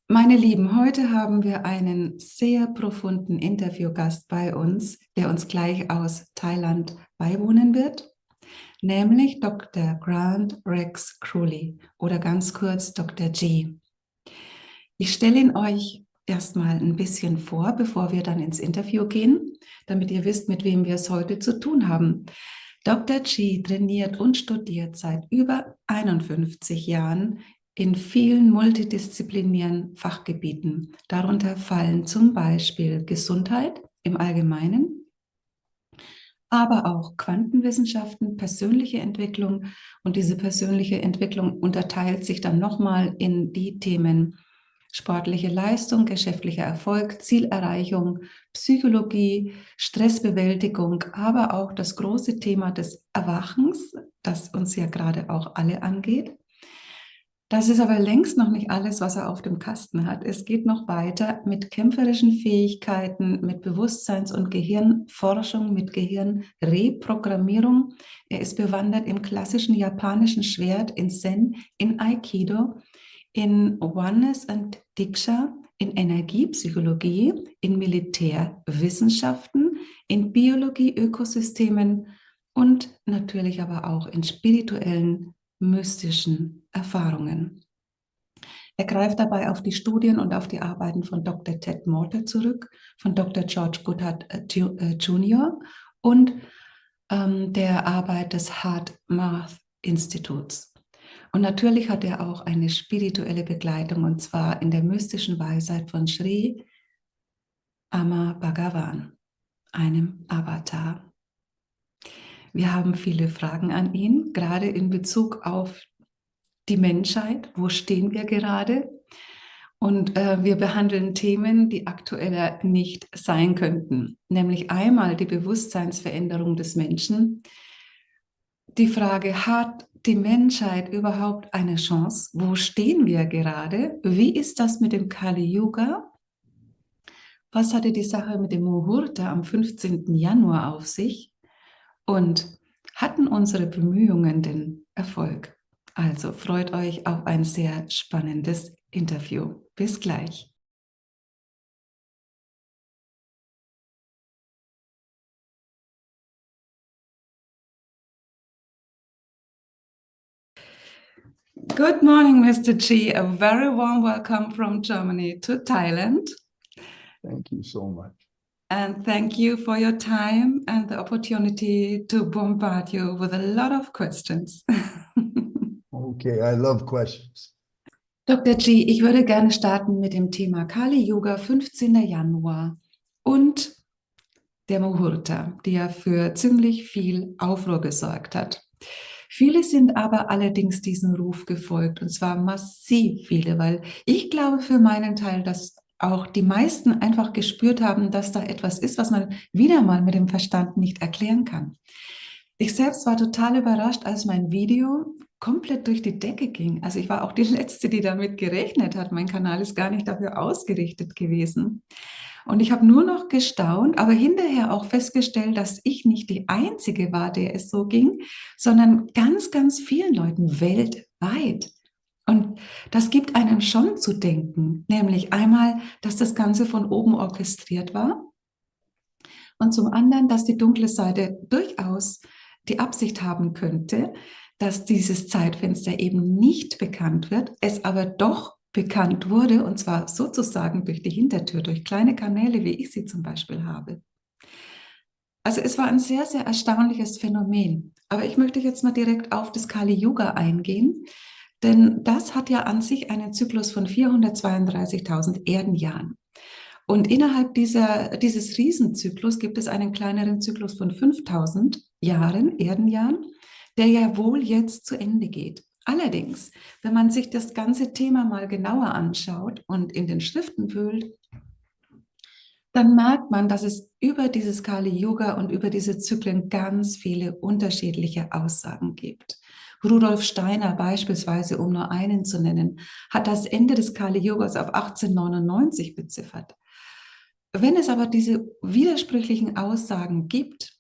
Meine Lieben, heute haben wir einen sehr profunden Interviewgast bei uns, der uns gleich aus Thailand beiwohnen wird, nämlich Dr. Grant Rex Crowley oder ganz kurz Dr. G. Ich stelle ihn euch erstmal ein bisschen vor, bevor wir dann ins Interview gehen, damit ihr wisst, mit wem wir es heute zu tun haben. Dr. G trainiert und studiert seit über 51 Jahren in vielen multidisziplinären Fachgebieten. Darunter fallen zum Beispiel Gesundheit im Allgemeinen, aber auch Quantenwissenschaften, persönliche Entwicklung. Und diese persönliche Entwicklung unterteilt sich dann nochmal in die Themen sportliche Leistung, geschäftlicher Erfolg, Zielerreichung, Psychologie, Stressbewältigung, aber auch das große Thema des Erwachens, das uns ja gerade auch alle angeht. Das ist aber längst noch nicht alles, was er auf dem Kasten hat. Es geht noch weiter mit kämpferischen Fähigkeiten, mit Bewusstseins- und Gehirnforschung, mit Gehirnreprogrammierung. Er ist bewandert im klassischen japanischen Schwert, in Zen, in Aikido, in Oneness und Diksha, in Energiepsychologie, in Militärwissenschaften, in Biologie, Ökosystemen und natürlich aber auch in spirituellen, mystischen Erfahrungen. Er greift dabei auf die Studien und auf die Arbeiten von Dr. Ted Morter zurück, von Dr. George Goodhart Jr. und der Arbeit des Heart Math Instituts. Und natürlich hat er auch eine spirituelle Begleitung, und zwar in der mystischen Weisheit von Sri Ama Bhagavan, einem Avatar. Wir haben viele Fragen an ihn, gerade in Bezug auf die Menschheit. Wo stehen wir gerade? Und wir behandeln Themen, die aktueller nicht sein könnten. Nämlich einmal die Bewusstseinsveränderung des Menschen. Die Frage, hat die Menschheit überhaupt eine Chance? Wo stehen wir gerade? Wie ist das mit dem Kali Yuga? Was hatte die Sache mit dem Muhurta am 15. Januar auf sich? Und hatten unsere Bemühungen den Erfolg? Also freut euch auf ein sehr spannendes Interview. Bis gleich. Good morning, Mr. G. A very warm welcome from Germany to Thailand. Thank you so much. And thank you for your time and the opportunity to bombard you with a lot of questions. Okay, I love questions. Dr. G, ich würde gerne starten mit dem Thema Kali Yuga, 15. Januar und der Muhurta, die ja für ziemlich viel Aufruhr gesorgt hat. Viele sind aber allerdings diesem Ruf gefolgt, und zwar massiv viele, weil ich glaube für meinen Teil, dass auch die meisten einfach gespürt haben, dass da etwas ist, was man wieder mal mit dem Verstand nicht erklären kann. Ich selbst war total überrascht, als mein Video komplett durch die Decke ging. Also ich war auch die Letzte, die damit gerechnet hat. Mein Kanal ist gar nicht dafür ausgerichtet gewesen. Und ich habe nur noch gestaunt, aber hinterher auch festgestellt, dass ich nicht die Einzige war, der es so ging, sondern ganz, ganz vielen Leuten weltweit. Und das gibt einem schon zu denken, nämlich einmal, dass das Ganze von oben orchestriert war und zum anderen, dass die dunkle Seite durchaus die Absicht haben könnte, dass dieses Zeitfenster eben nicht bekannt wird, es aber doch bekannt wurde, und zwar sozusagen durch die Hintertür, durch kleine Kanäle, wie ich sie zum Beispiel habe. Also es war ein sehr, sehr erstaunliches Phänomen. Aber ich möchte jetzt mal direkt auf das Kali Yuga eingehen, denn das hat ja an sich einen Zyklus von 432.000 Erdenjahren. Und innerhalb dieses Riesenzyklus gibt es einen kleineren Zyklus von 5.000 Jahren, Erdenjahren, der ja wohl jetzt zu Ende geht. Allerdings, wenn man sich das ganze Thema mal genauer anschaut und in den Schriften wühlt, dann merkt man, dass es über dieses Kali Yuga und über diese Zyklen ganz viele unterschiedliche Aussagen gibt. Rudolf Steiner beispielsweise, um nur einen zu nennen, hat das Ende des Kali Yugas auf 1899 beziffert. Wenn es aber diese widersprüchlichen Aussagen gibt,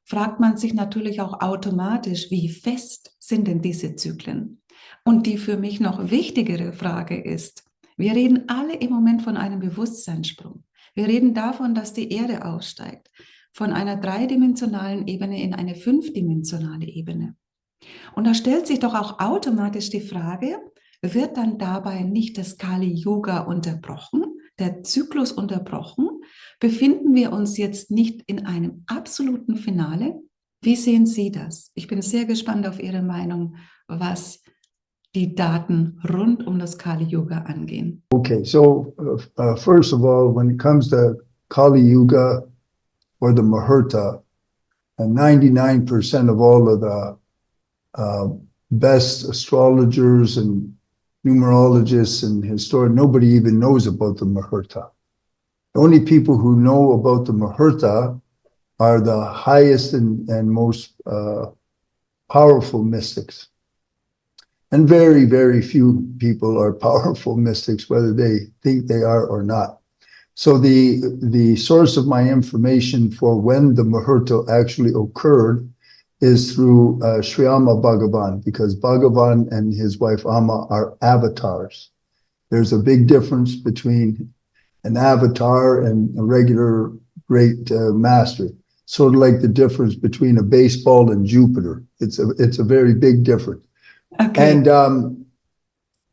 fragt man sich natürlich auch automatisch, wie fest sind denn diese Zyklen? Und die für mich noch wichtigere Frage ist, Wir reden alle im Moment von einem Bewusstseinssprung. Wir reden davon, dass die Erde aussteigt, von einer dreidimensionalen Ebene in eine fünfdimensionale Ebene. Und da stellt sich doch auch automatisch die Frage, wird dann dabei nicht das Kali-Yuga unterbrochen, der Zyklus unterbrochen? Befinden wir uns jetzt nicht in einem absoluten Finale? Wie sehen Sie das? Ich bin sehr gespannt auf Ihre Meinung, was die Daten rund um das Kali-Yuga angehen. Okay, so first of all, when it comes to Kali Yuga or the Muhurta, 99% of all of the best astrologers and numerologists and historians, nobody even knows about the Muhurta. The only people who know about the Muhurta are the highest and most powerful mystics. And very, very few people are powerful mystics, whether they think they are or not. So the source of my information for when the Muhurta actually occurred is through Sri Amma Bhagavan, because Bhagavan and his wife Amma are avatars. There's a big difference between an avatar and a regular great master. Sort of like the difference between a baseball and Jupiter. It's a very big difference. Okay. And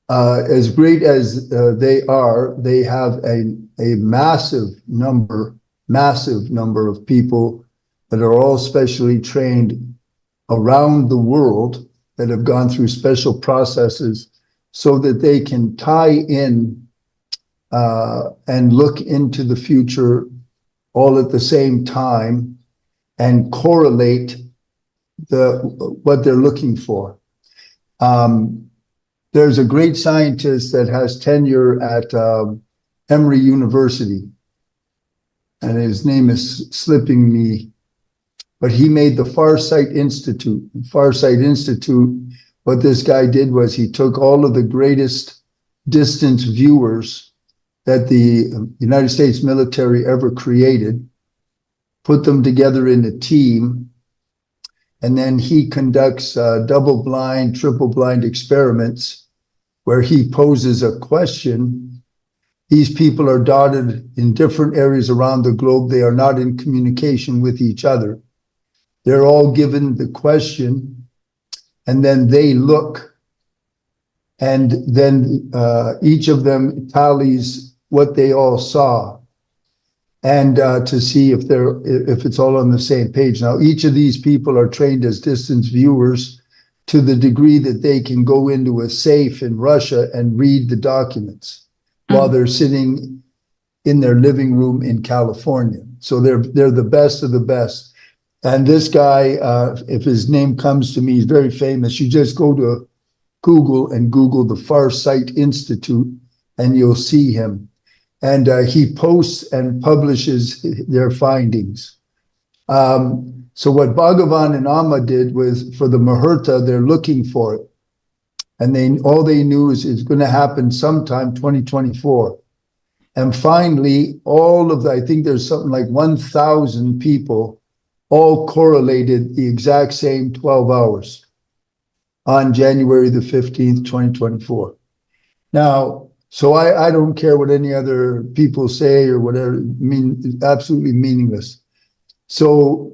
as great as they are, they have a massive number of people that are all specially trained around the world that have gone through special processes so that they can tie in and look into the future all at the same time and correlate what they're looking for. There's a great scientist that has tenure at Emory University, and his name is slipping me, but he made the Farsight Institute. Farsight Institute, what this guy did was he took all of the greatest distance viewers that the United States military ever created, put them together in a team, and then he conducts double-blind, triple-blind experiments where he poses a question. These people are dotted in different areas around the globe. They are not in communication with each other. They're all given the question, and then they look, and then each of them tallies what they all saw, and to see if it's all on the same page. Now, each of these people are trained as distance viewers to the degree that they can go into a safe in Russia and read the documents while they're sitting in their living room in California. So they're the best of the best. And this guy, if his name comes to me, he's very famous. You just go to Google and Google the Farsight Institute, and you'll see him. And he posts and publishes their findings. So what Bhagavan and Amma did was, for the Muhurta, they're looking for it. And all they knew is it's going to happen sometime 2024. And finally, I think there's something like 1,000 people all correlated the exact same 12 hours on January the 15th, 2024. Now, so I don't care what any other people say or whatever, absolutely meaningless. So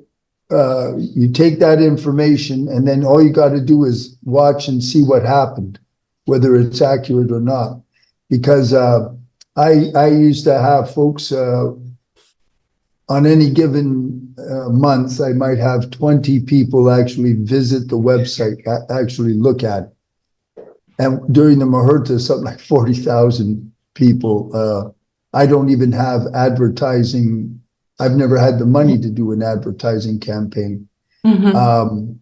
you take that information, and then all you got to do is watch and see what happened, whether it's accurate or not. Because I used to have folks on any given month, I might have 20 people actually visit the website, actually look at it. And during the Muhurta, something like 40,000 people. I don't even have advertising. I've never had the money to do an advertising campaign. Mm-hmm.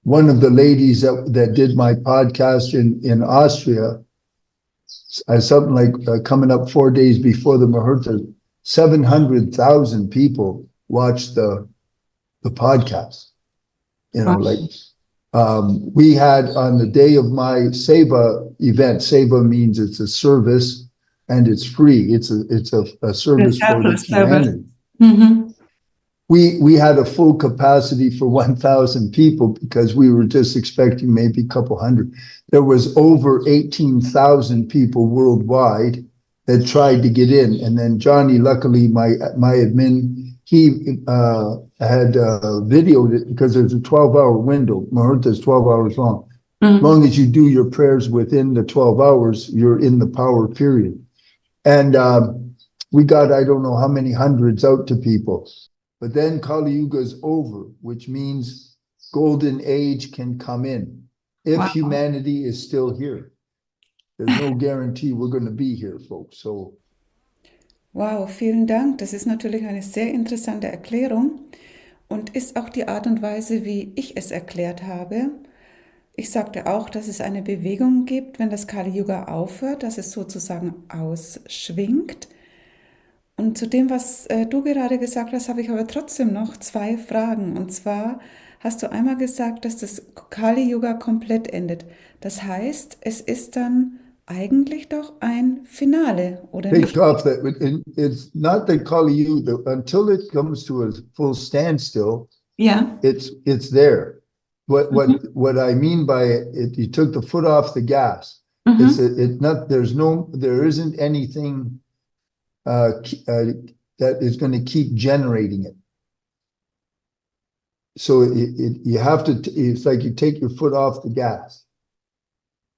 One of the ladies that did my podcast in Austria, something like coming up 4 days before the Muhurta, 700,000 people watched the podcast. You know, like we had on the day of my Seva event. Seva means it's a service and it's free. It's a service for the humanity. Mm-hmm. we had a full capacity for 1,000 people because we were just expecting maybe a couple hundred. There was over 18,000 people worldwide that tried to get in. And then Johnny, luckily, my admin, he had videoed it because there's a 12-hour window. Muhurta is 12 hours long. As long as you do your prayers within the 12 hours, you're in the power period. And we got, I don't know how many hundreds out to people. But then Kali Yuga is over, which means golden age can come in if Wow. humanity is still here. There's no guarantee we're going to be here, folks. So Wow, vielen Dank. Das ist natürlich eine sehr interessante Erklärung und ist auch die Art und Weise, wie ich es erklärt habe. Ich sagte auch, dass es eine Bewegung gibt, wenn das Kali Yuga aufhört, dass es sozusagen ausschwingt. Und zu dem, was du gerade gesagt hast, habe ich aber trotzdem noch zwei Fragen. Und zwar hast du einmal gesagt, dass das Kali Yuga komplett endet. Das heißt, es ist dann eigentlich doch ein Finale, oder take nicht? off that it's not the Kali Yuga until it comes to a full standstill. Ja. It's there. What I mean by it, you took the foot off the gas. It's there isn't anything that is going to keep generating it. So you have to. It's like you take your foot off the gas,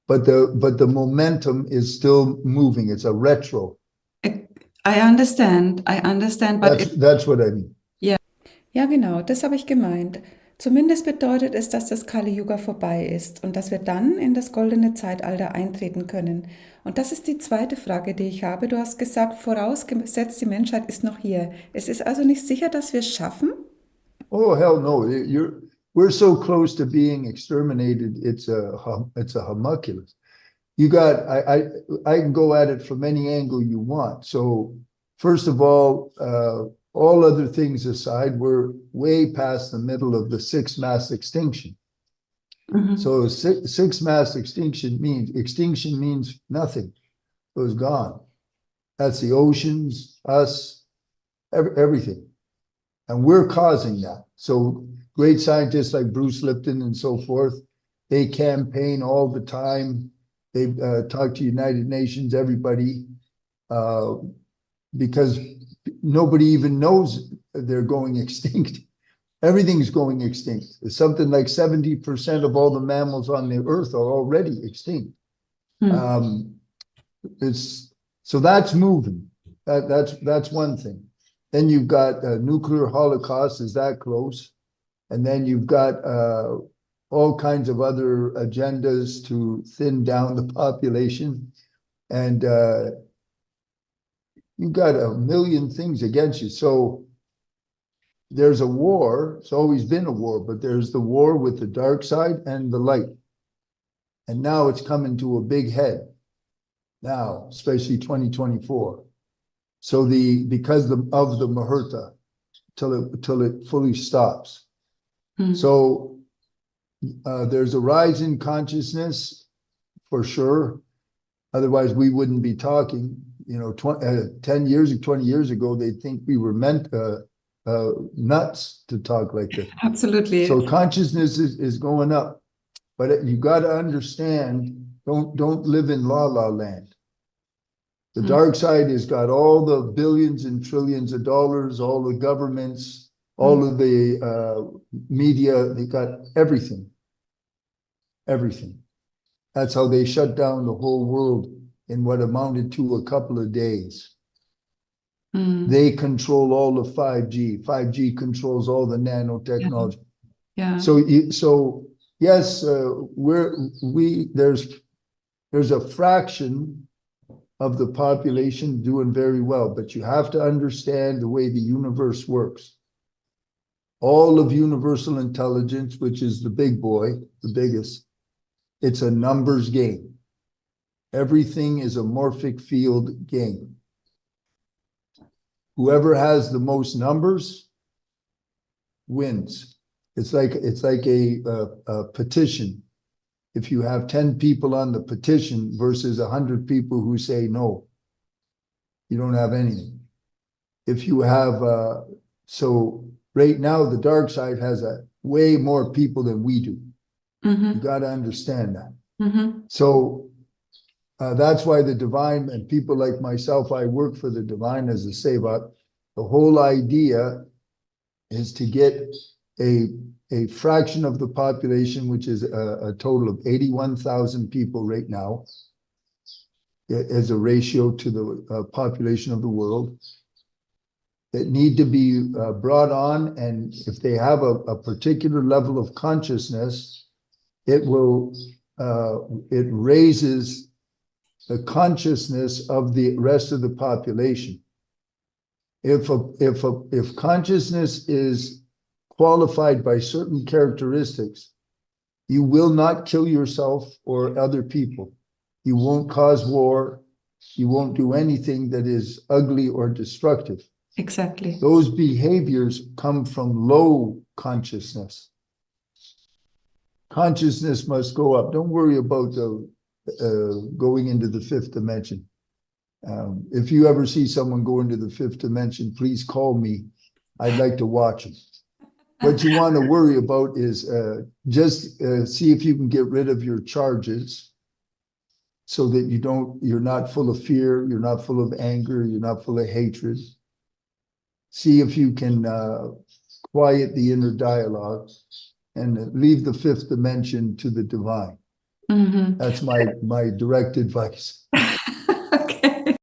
but the momentum is still moving. It's a retro. I understand, but That's what I mean. ja, genau, das habe ich gemeint. Zumindest bedeutet es, dass das Kali Yuga vorbei ist und dass wir dann in das goldene Zeitalter eintreten können. Und das ist die zweite Frage, die ich habe. Du hast gesagt, vorausgesetzt, die Menschheit ist noch hier. Es ist also nicht sicher, dass wir es schaffen? Oh hell no! We're so close to being exterminated. It's a homunculus. You got I can go at it from any angle you want. So first of all other things aside, we're way past the middle of the sixth mass extinction. So sixth mass extinction means nothing. It was gone. That's the oceans, us, everything. And we're causing that. So great scientists like Bruce Lipton and so forth, they campaign all the time. They talk to United Nations, everybody, because nobody even knows they're going extinct. Everything's going extinct. It's something like 70% of all the mammals on the earth are already extinct. So that's moving. That's one thing. Then you've got nuclear holocaust, is that close? And then you've got all kinds of other agendas to thin down the population. And you've got a million things against you. So there's a war. It's always been a war, but there's the war with the dark side and the light. And now it's coming to a big head. Now, especially 2024. So because of the Muhurta, till it fully stops. So there's a rise in consciousness for sure. Otherwise, we wouldn't be talking. 20 years ago, they think we were meant nuts to talk like this. Absolutely. So consciousness is going up, but you got to understand. Don't live in la la land. The dark side has got all the billions and trillions of dollars, all the governments, all of the media. They got everything. Everything. That's how they shut down the whole world in what amounted to a couple of days. They control all the 5G. 5G controls all the nanotechnology. Yeah. So yes, there's a fraction of the population doing very well, but you have to understand the way the universe works. All of universal intelligence, which is the big boy, the biggest, it's a numbers game. Everything is a morphic field game. Whoever has the most numbers wins. It's like a petition. If you have 10 people on the petition versus 100 people who say no, you don't have anything. If you have, so right now, the dark side has way more people than we do. Mhm. You got to understand that. Mhm. So that's why the divine and people like myself, I work for the divine as a Seva. The whole idea is to get a fraction of the population, which is a total of 81,000 people right now, as a ratio to the population of the world, that need to be brought on. And if they have a particular level of consciousness, it will, it raises the consciousness of the rest of the population. If consciousness is qualified by certain characteristics, you will not kill yourself or other people. You won't cause war. You won't do anything that is ugly or destructive. Exactly. Those behaviors come from low consciousness. Consciousness must go up. Don't worry about the going into the fifth dimension. If you ever see someone go into the fifth dimension, please call me. I'd like to watch them. What you want to worry about is just see if you can get rid of your charges so that you're not full of fear, you're not full of anger, you're not full of hatred. See if you can quiet the inner dialogue and leave the fifth dimension to the divine. Mhm. That's my direct advice. Okay.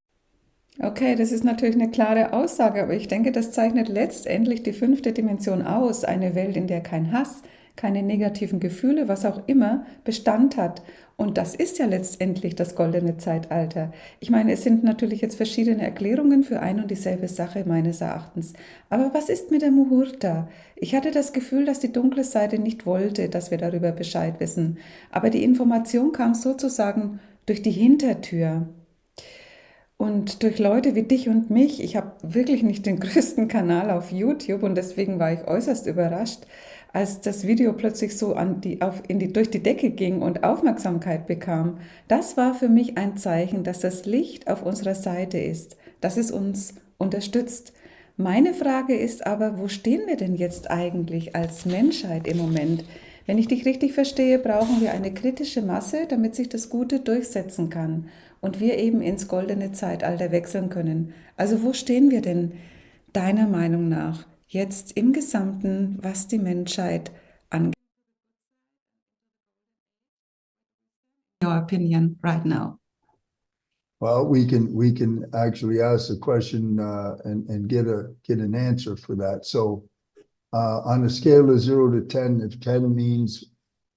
Okay, das ist natürlich eine klare Aussage, aber ich denke, das zeichnet letztendlich die 5. Dimension aus. Eine Welt, in der kein Hass, keine negativen Gefühle, was auch immer, Bestand hat. Und das ist ja letztendlich das goldene Zeitalter. Ich meine, es sind natürlich jetzt verschiedene Erklärungen für ein und dieselbe Sache meines Erachtens. Aber was ist mit der Muhurta? Ich hatte das Gefühl, dass die dunkle Seite nicht wollte, dass wir darüber Bescheid wissen. Aber die Information kam sozusagen durch die Hintertür. Und durch Leute wie dich und mich, ich habe wirklich nicht den größten Kanal auf YouTube und deswegen war ich äußerst überrascht, als das Video plötzlich so durch die Decke ging und Aufmerksamkeit bekam. Das war für mich ein Zeichen, dass das Licht auf unserer Seite ist, dass es uns unterstützt. Meine Frage ist aber, wo stehen wir denn jetzt eigentlich als Menschheit im Moment? Wenn ich dich richtig verstehe, brauchen wir eine kritische Masse, damit sich das Gute durchsetzen kann und wir eben ins goldene Zeitalter wechseln können. Also wo stehen wir denn deiner Meinung nach jetzt im Gesamten, was die Menschheit angeht? Your opinion right now. Well, we can actually ask a question and get an answer for that. So on a scale of 0 to 10, if 10 means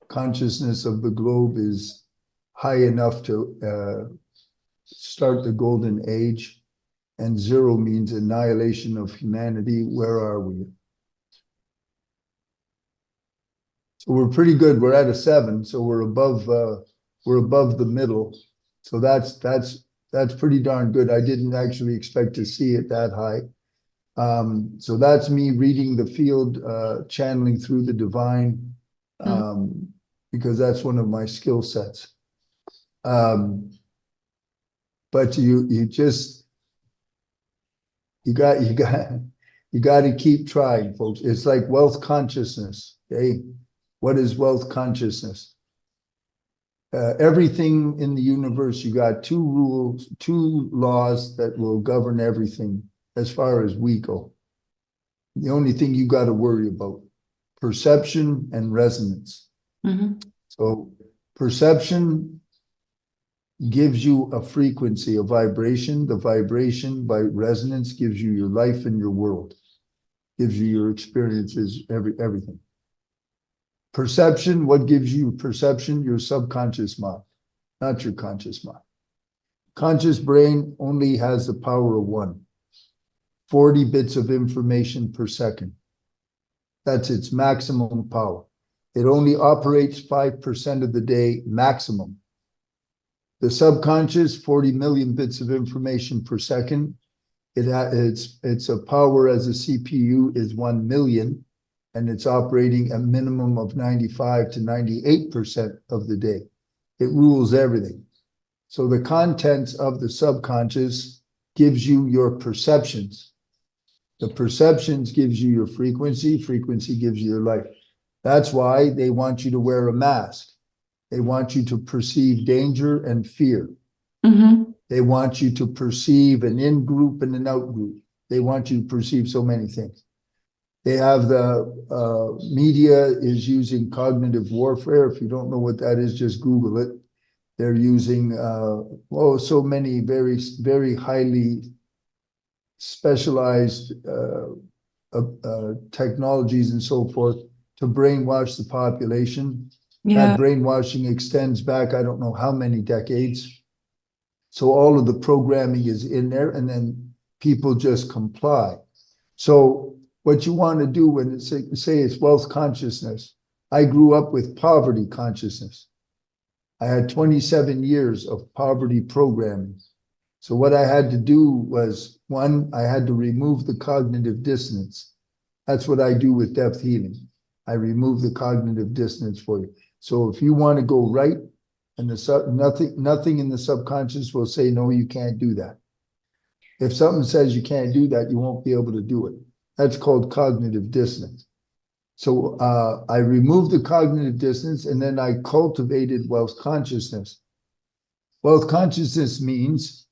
consciousness of the globe is high enough to start the golden age, and 0 means annihilation of humanity, where are we? So we're pretty good. We're at a 7, so we're above the middle. So that's pretty darn good. I didn't actually expect to see it that high. So that's me reading the field, channeling through the divine, because that's one of my skill sets. But you got to keep trying, folks. It's like wealth consciousness. Okay, what is wealth consciousness? Everything in the universe, you got 2 rules, 2 laws that will govern everything as far as we go. The only thing you got to worry about, perception and resonance. Mhm. So perception gives you a frequency, a vibration. The vibration by resonance gives you your life and your world, gives you your experiences, everything. Perception, what gives you perception? Your subconscious mind, not your conscious mind. Conscious brain only has the power of 1, 40 bits of information per second. That's its maximum power. It only operates 5% of the day maximum. The subconscious, 40 million bits of information per second. It's a power as a CPU is 1 million, and it's operating a minimum of 95 to 98% of the day. It rules everything. So the contents of the subconscious gives you your perceptions. The perceptions gives you your frequency. Frequency gives you your life. That's why they want you to wear a mask. They want you to perceive danger and fear. They want you to perceive an in-group and an out-group. They want you to perceive so many things. They have the media is using cognitive warfare. If you don't know what that is, just Google it. They're using so many very, very highly specialized technologies and so forth to brainwash the population. Yeah. That brainwashing extends back, I don't know how many decades. So all of the programming is in there, and then people just comply. So what you want to do when say it's wealth consciousness, I grew up with poverty consciousness. I had 27 years of poverty programming. So what I had to do was, one, I had to remove the cognitive dissonance. That's what I do with depth healing. I remove the cognitive dissonance for you. So if you want to go right, and nothing in the subconscious will say, no, you can't do that. If something says you can't do that, you won't be able to do it. That's called cognitive dissonance. So I removed the cognitive dissonance, and then I cultivated wealth consciousness. Wealth consciousness means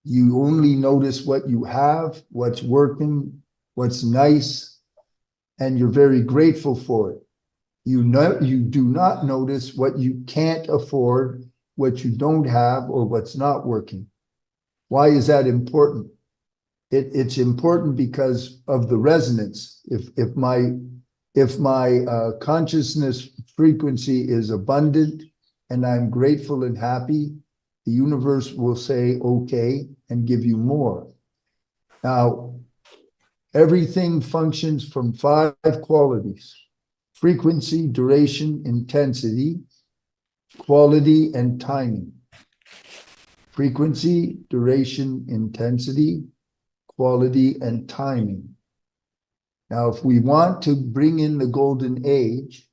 you only notice what you have, what's working, what's nice, and you're very grateful for it. You do not notice what you can't afford, what you don't have, or what's not working. Why is that important? It's important because of the resonance. If my consciousness frequency is abundant and I'm grateful and happy, the universe will say okay and give you more. Now, everything functions from 5 qualities: frequency, duration, intensity, quality, and timing. Frequency, duration, intensity, quality, and timing. Now, if we want to bring in the golden age,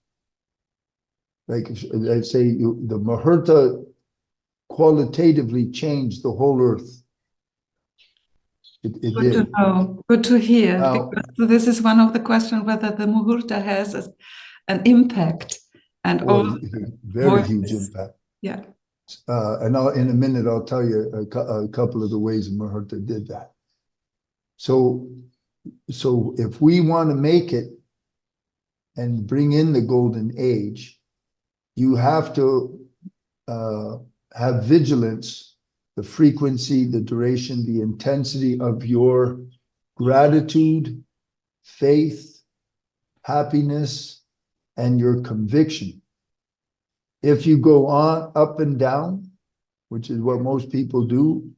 like I say, the Muhurta qualitatively changed the whole earth. It Good did. to know. Good to hear. Now, Because this is one of the questions whether the Muhurta has an impact and all very huge voices. impact. Yeah. And in a minute, I'll tell you a couple of the ways Muhurta did that. So if we want to make it and bring in the golden age, you have to have vigilance, the frequency, the duration, the intensity of your gratitude, faith, happiness, and your conviction. If you go on up and down, which is what most people do,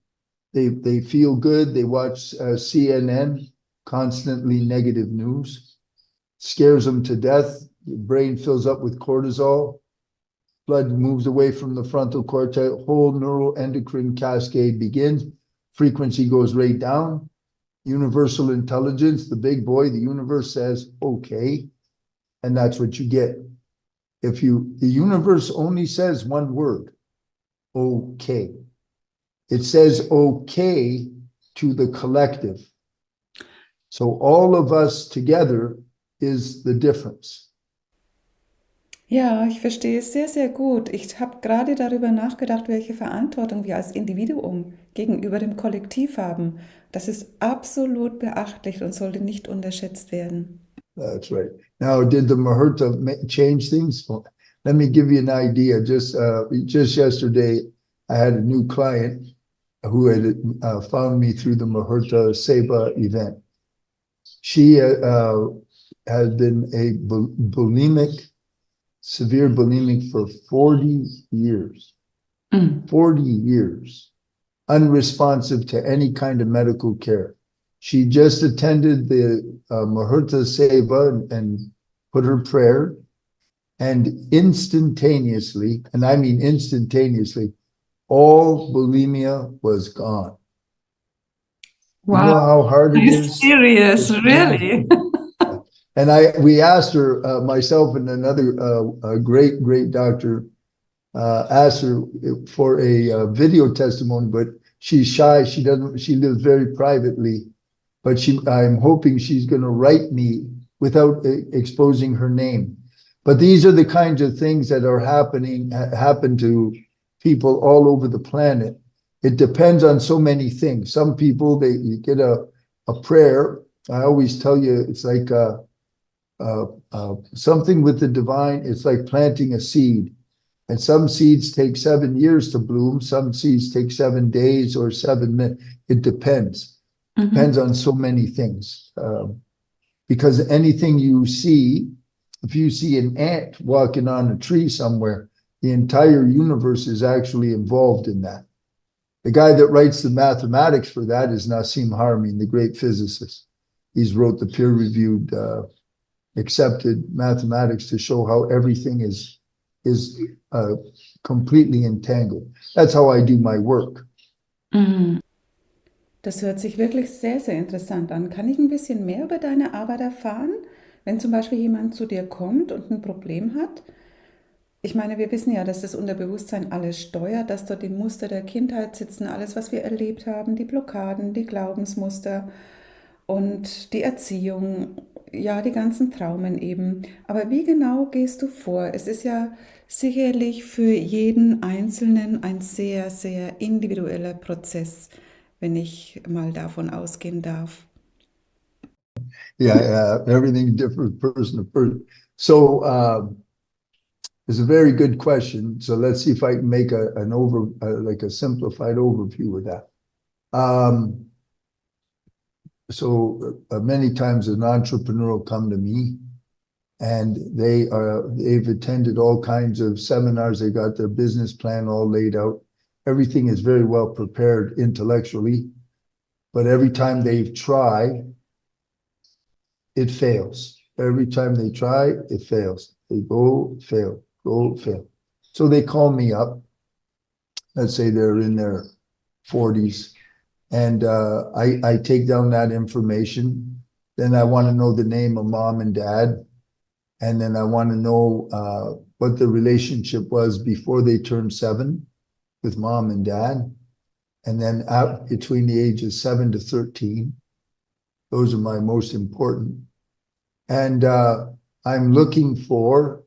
they feel good, they watch CNN, constantly negative news, scares them to death, your brain fills up with cortisol, blood moves away from the frontal cortex, whole neuroendocrine cascade begins, frequency goes right down, universal intelligence, the big boy, the universe says, okay, and that's what you get. The universe only says one word, okay. It says okay to the collective. So all of us together is the difference. Ja, ich verstehe es sehr, sehr gut. Ich habe gerade darüber nachgedacht, welche Verantwortung wir als Individuum gegenüber dem Kollektiv haben. Das ist absolut beachtlich und sollte nicht unterschätzt werden. That's right. Now, did the Muhurta change things? Well, let me give you an idea. Just yesterday, I had a new client who had found me through the Muhurta Seva event. She had been a severe bulimic for 40 years. 40 years, unresponsive to any kind of medical care. She just attended the Muhurta Seva and put her prayer, and instantaneously, and I mean instantaneously, all bulimia was gone. Wow. You know how hard it is? Serious, really? And we asked her, myself and another great doctor, asked her for a video testimony, but she's shy. She lives very privately. but I'm hoping she's going to write me without exposing her name. But these are the kinds of things that are happen to people all over the planet. It depends on so many things. Some people, you get a prayer. I always tell you, it's like something with the divine. It's like planting a seed. And some seeds take 7 years to bloom. Some seeds take 7 days or 7 minutes. It depends. Mhm. Depends on so many things. Because anything you see, if you see an ant walking on a tree somewhere, the entire universe is actually involved in that. The guy that writes the mathematics for that is Nassim Haramein, the great physicist. He's wrote the peer-reviewed, accepted mathematics to show how everything is completely entangled. That's how I do my work. Mhm. Das hört sich wirklich sehr, sehr interessant an. Kann ich ein bisschen mehr über deine Arbeit erfahren? Wenn zum Beispiel jemand zu dir kommt und ein Problem hat? Ich meine, wir wissen ja, dass das Unterbewusstsein alles steuert, dass dort die Muster der Kindheit sitzen, alles, was wir erlebt haben, die Blockaden, die Glaubensmuster und die Erziehung, ja, die ganzen Traumen eben. Aber wie genau gehst du vor? Es ist ja sicherlich für jeden Einzelnen ein sehr, sehr individueller Prozess, wenn ich mal davon ausgehen darf. Yeah, everything differs person to person. So it's a very good question. So let's see if I can make like a simplified overview of that. Many times an entrepreneur will come to me and they've attended all kinds of seminars. They got their business plan all laid out. Everything is very well prepared intellectually, but every time they've tried, it fails. Every time they try, it fails. They go, fail, go, fail. So they call me up. Let's say they're in their 40s. And I take down that information. Then I want to know the name of mom and dad. And then I want to know what the relationship was before they turned 7 with mom and dad. And then out between the ages 7 to 13. Those are my most important. And I'm looking for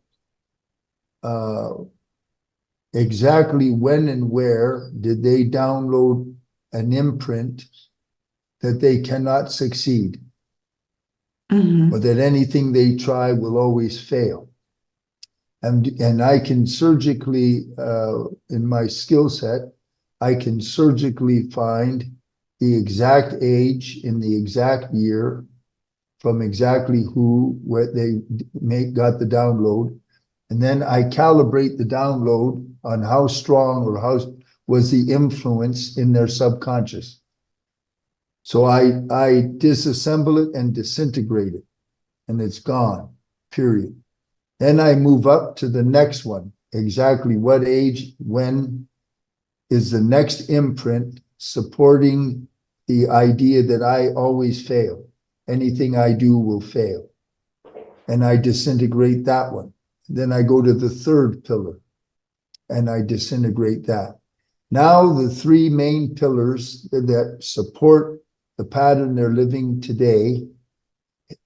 exactly when and where did they download an imprint that they cannot succeed, or that anything they try will always fail. And I can surgically, in my skill set, I can surgically find the exact age in the exact year from exactly what they got the download. And then I calibrate the download on how strong or how was the influence in their subconscious. So I disassemble it and disintegrate it, and it's gone, period. Then I move up to the next one. Exactly what age, when is the next imprint supporting the idea that I always fail. Anything I do will fail. And I disintegrate that one. Then I go to the third pillar and I disintegrate that. Now the 3 main pillars that support the pattern they're living today,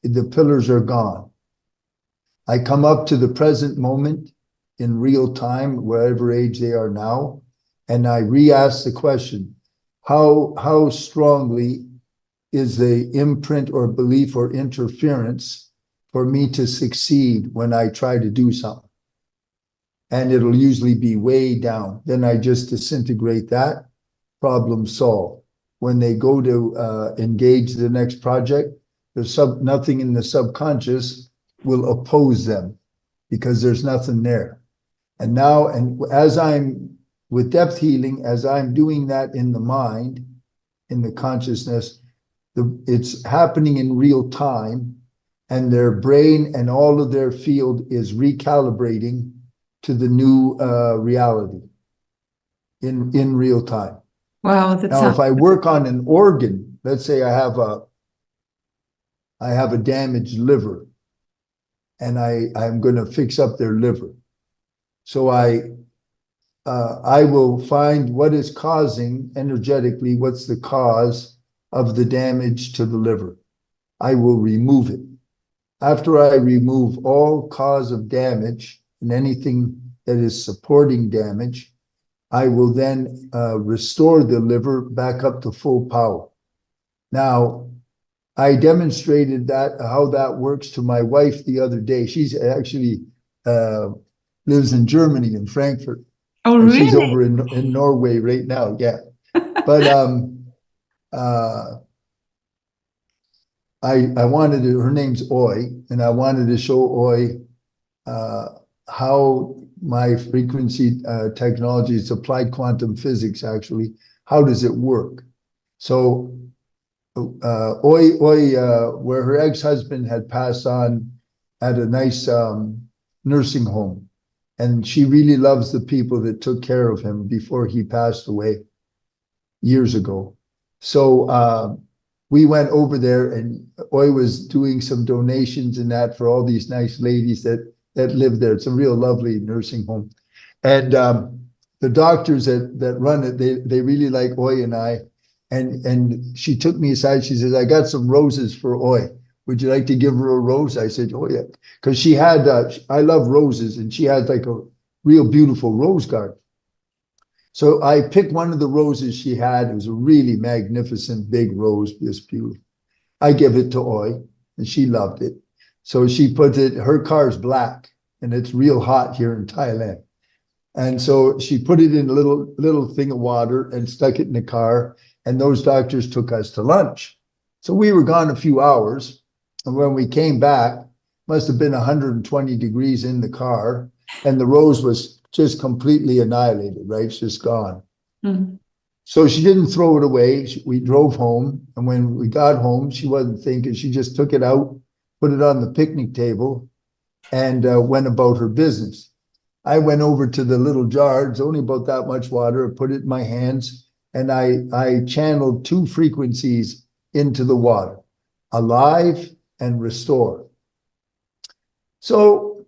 the pillars are gone. I come up to the present moment in real time, whatever age they are now, and I re-ask the question, how strongly is the imprint or belief or interference for me to succeed when I try to do something? And it'll usually be way down. Then I just disintegrate that, problem solved. When they go to engage the next project, there's nothing in the subconscious will oppose them because there's nothing there. And now, and as I'm with depth healing, as I'm doing that in the mind, in the consciousness, it's happening in real time, and their brain and all of their field is recalibrating to the new reality in real time. Wow, that Now, if I work on an organ, let's say I have a damaged liver, and I'm going to fix up their liver. So I will find what is causing energetically, what's the cause of the damage to the liver. I will remove it. After I remove all cause of damage and anything that is supporting damage, I will then restore the liver back up to full power. Now, I demonstrated how that works to my wife the other day. She's actually lives in Germany, in Frankfurt. Oh, and really? she's over in Norway right now. Yeah, but I wanted to. Her name's Oi, and I wanted to show Oi how my frequency technology, it's applied quantum physics actually. How does it work? So Oi, where her ex-husband had passed on at a nice nursing home, and she really loves the people that took care of him before he passed away years ago. So we went over there, and Oi was doing some donations and that for all these nice ladies that live there. It's a real lovely nursing home. And the doctors that run it, they really like Oi and I. And she took me aside. She says, I got some roses for Oi. Would you like to give her a rose? I said, oh, yeah. Because she had, I love roses, and she had like a real beautiful rose garden. So I picked one of the roses she had. It was a really magnificent big rose, just beautiful. I give it to Oi, and she loved it. So she put it, her car's black, and it's real hot here in Thailand. And so she put it in a little thing of water and stuck it in the car. And those doctors took us to lunch. So we were gone a few hours. And when we came back, must have been 120 degrees in the car. And the rose was just completely annihilated, right? It's just gone. Mm-hmm. So she didn't throw it away. We drove home. And when we got home, she wasn't thinking. She just took it out, put it on the picnic table, and went about her business. I went over to the little jar. It's only about that much water. I put it in my hands, and I channeled two frequencies into the water, alive and restore. So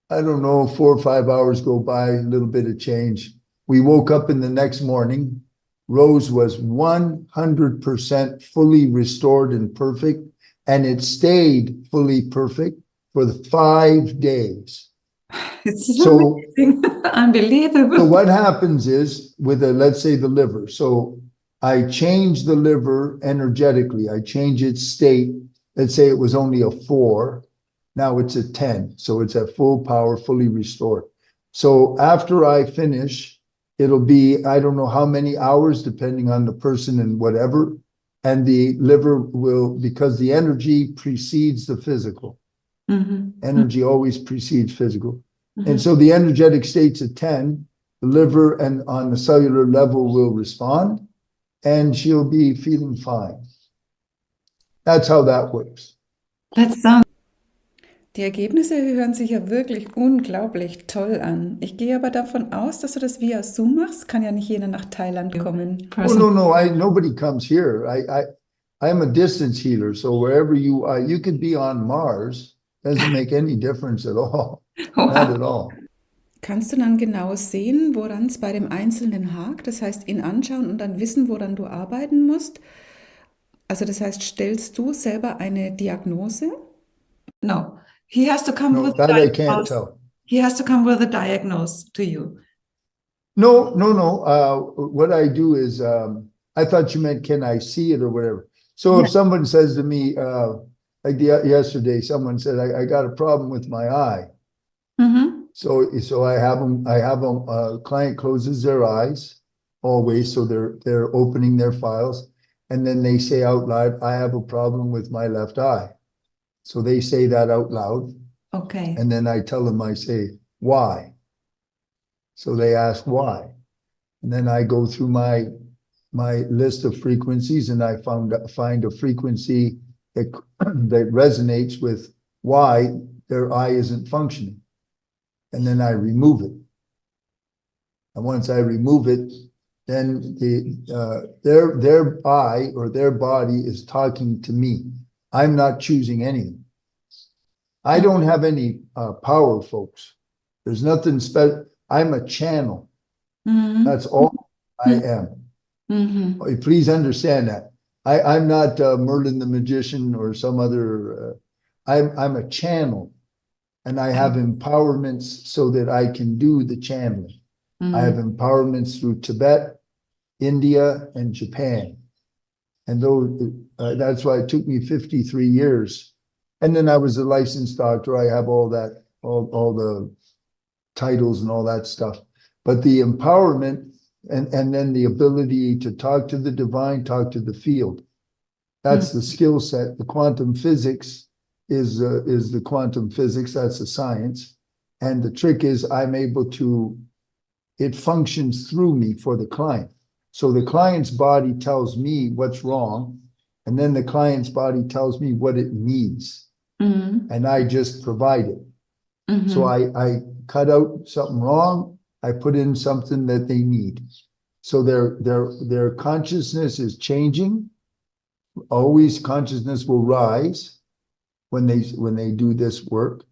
I don't know, 4 or 5 hours go by, a little bit of change. We woke up in the next morning. Rose was 100% fully restored and perfect, and it stayed fully perfect for the 5 days. It's so amazing. Unbelievable. So what happens is with let's say the liver. So I change the liver energetically. I change its state. Let's say it was only a 4. Now it's a 10. So it's at full power, fully restored. So after I finish, it'll be, I don't know how many hours, depending on the person and whatever. And the liver will, because the energy precedes the physical. Mm-hmm. Energy always precedes physical. Mm-hmm. And so the energetic state's at 10, the liver and on the cellular level will respond, and she'll be feeling fine. That's how that works. That sounds. Die Ergebnisse hören sich ja wirklich unglaublich toll an. Ich gehe aber davon aus, dass du das via Zoom machst. Kann ja nicht jeder nach Thailand kommen. Oh, no. Nobody comes here. I'm a distance healer, so wherever you are, you could be on Mars. Doesn't make any difference at all. Wow. Not at all. Kannst du dann genau sehen, woran es bei dem Einzelnen hakt? Das heißt, ihn anschauen und dann wissen, woran du arbeiten musst? Also das heißt, stellst du selber eine Diagnose? No. He has to come with that I can't tell. He has to come with a diagnosis to you. No. What I do is, I thought you meant, can I see it or whatever? So if someone says to me, like yesterday, someone said, I got a problem with my eye. Mm-hmm. So I have a client closes their eyes always, so they're opening their files, and then they say out loud, I have a problem with my left eye. So they say that out loud. Okay. And then I tell them, I say, why? So they ask why. And then I go through my list of frequencies, and I find a frequency that resonates with why their eye isn't functioning. And then I remove it. And once I remove it, then their eye or their body is talking to me. I'm not choosing anything. I don't have any power, folks. There's nothing special. I'm a channel. Mm-hmm. That's all I am. Mm-hmm. Please understand that. I'm not Merlin the magician or some other. I'm a channel, and I have empowerments so that I can do the channeling. I have empowerments through Tibet, India, and Japan, and those. That's why it took me 53 years. And then I was a licensed doctor. I have all that, all the titles and all that stuff. But the empowerment and then the ability to talk to the divine, talk to the field. That's the skill set. The quantum physics is the quantum physics. That's the science. And the trick is I'm able to, it functions through me for the client. So the client's body tells me what's wrong, and then the client's body tells me what it needs. And I just provide it. So I cut out something wrong, I put in something that they need. So their consciousness is changing. Always consciousness will rise when they do this work,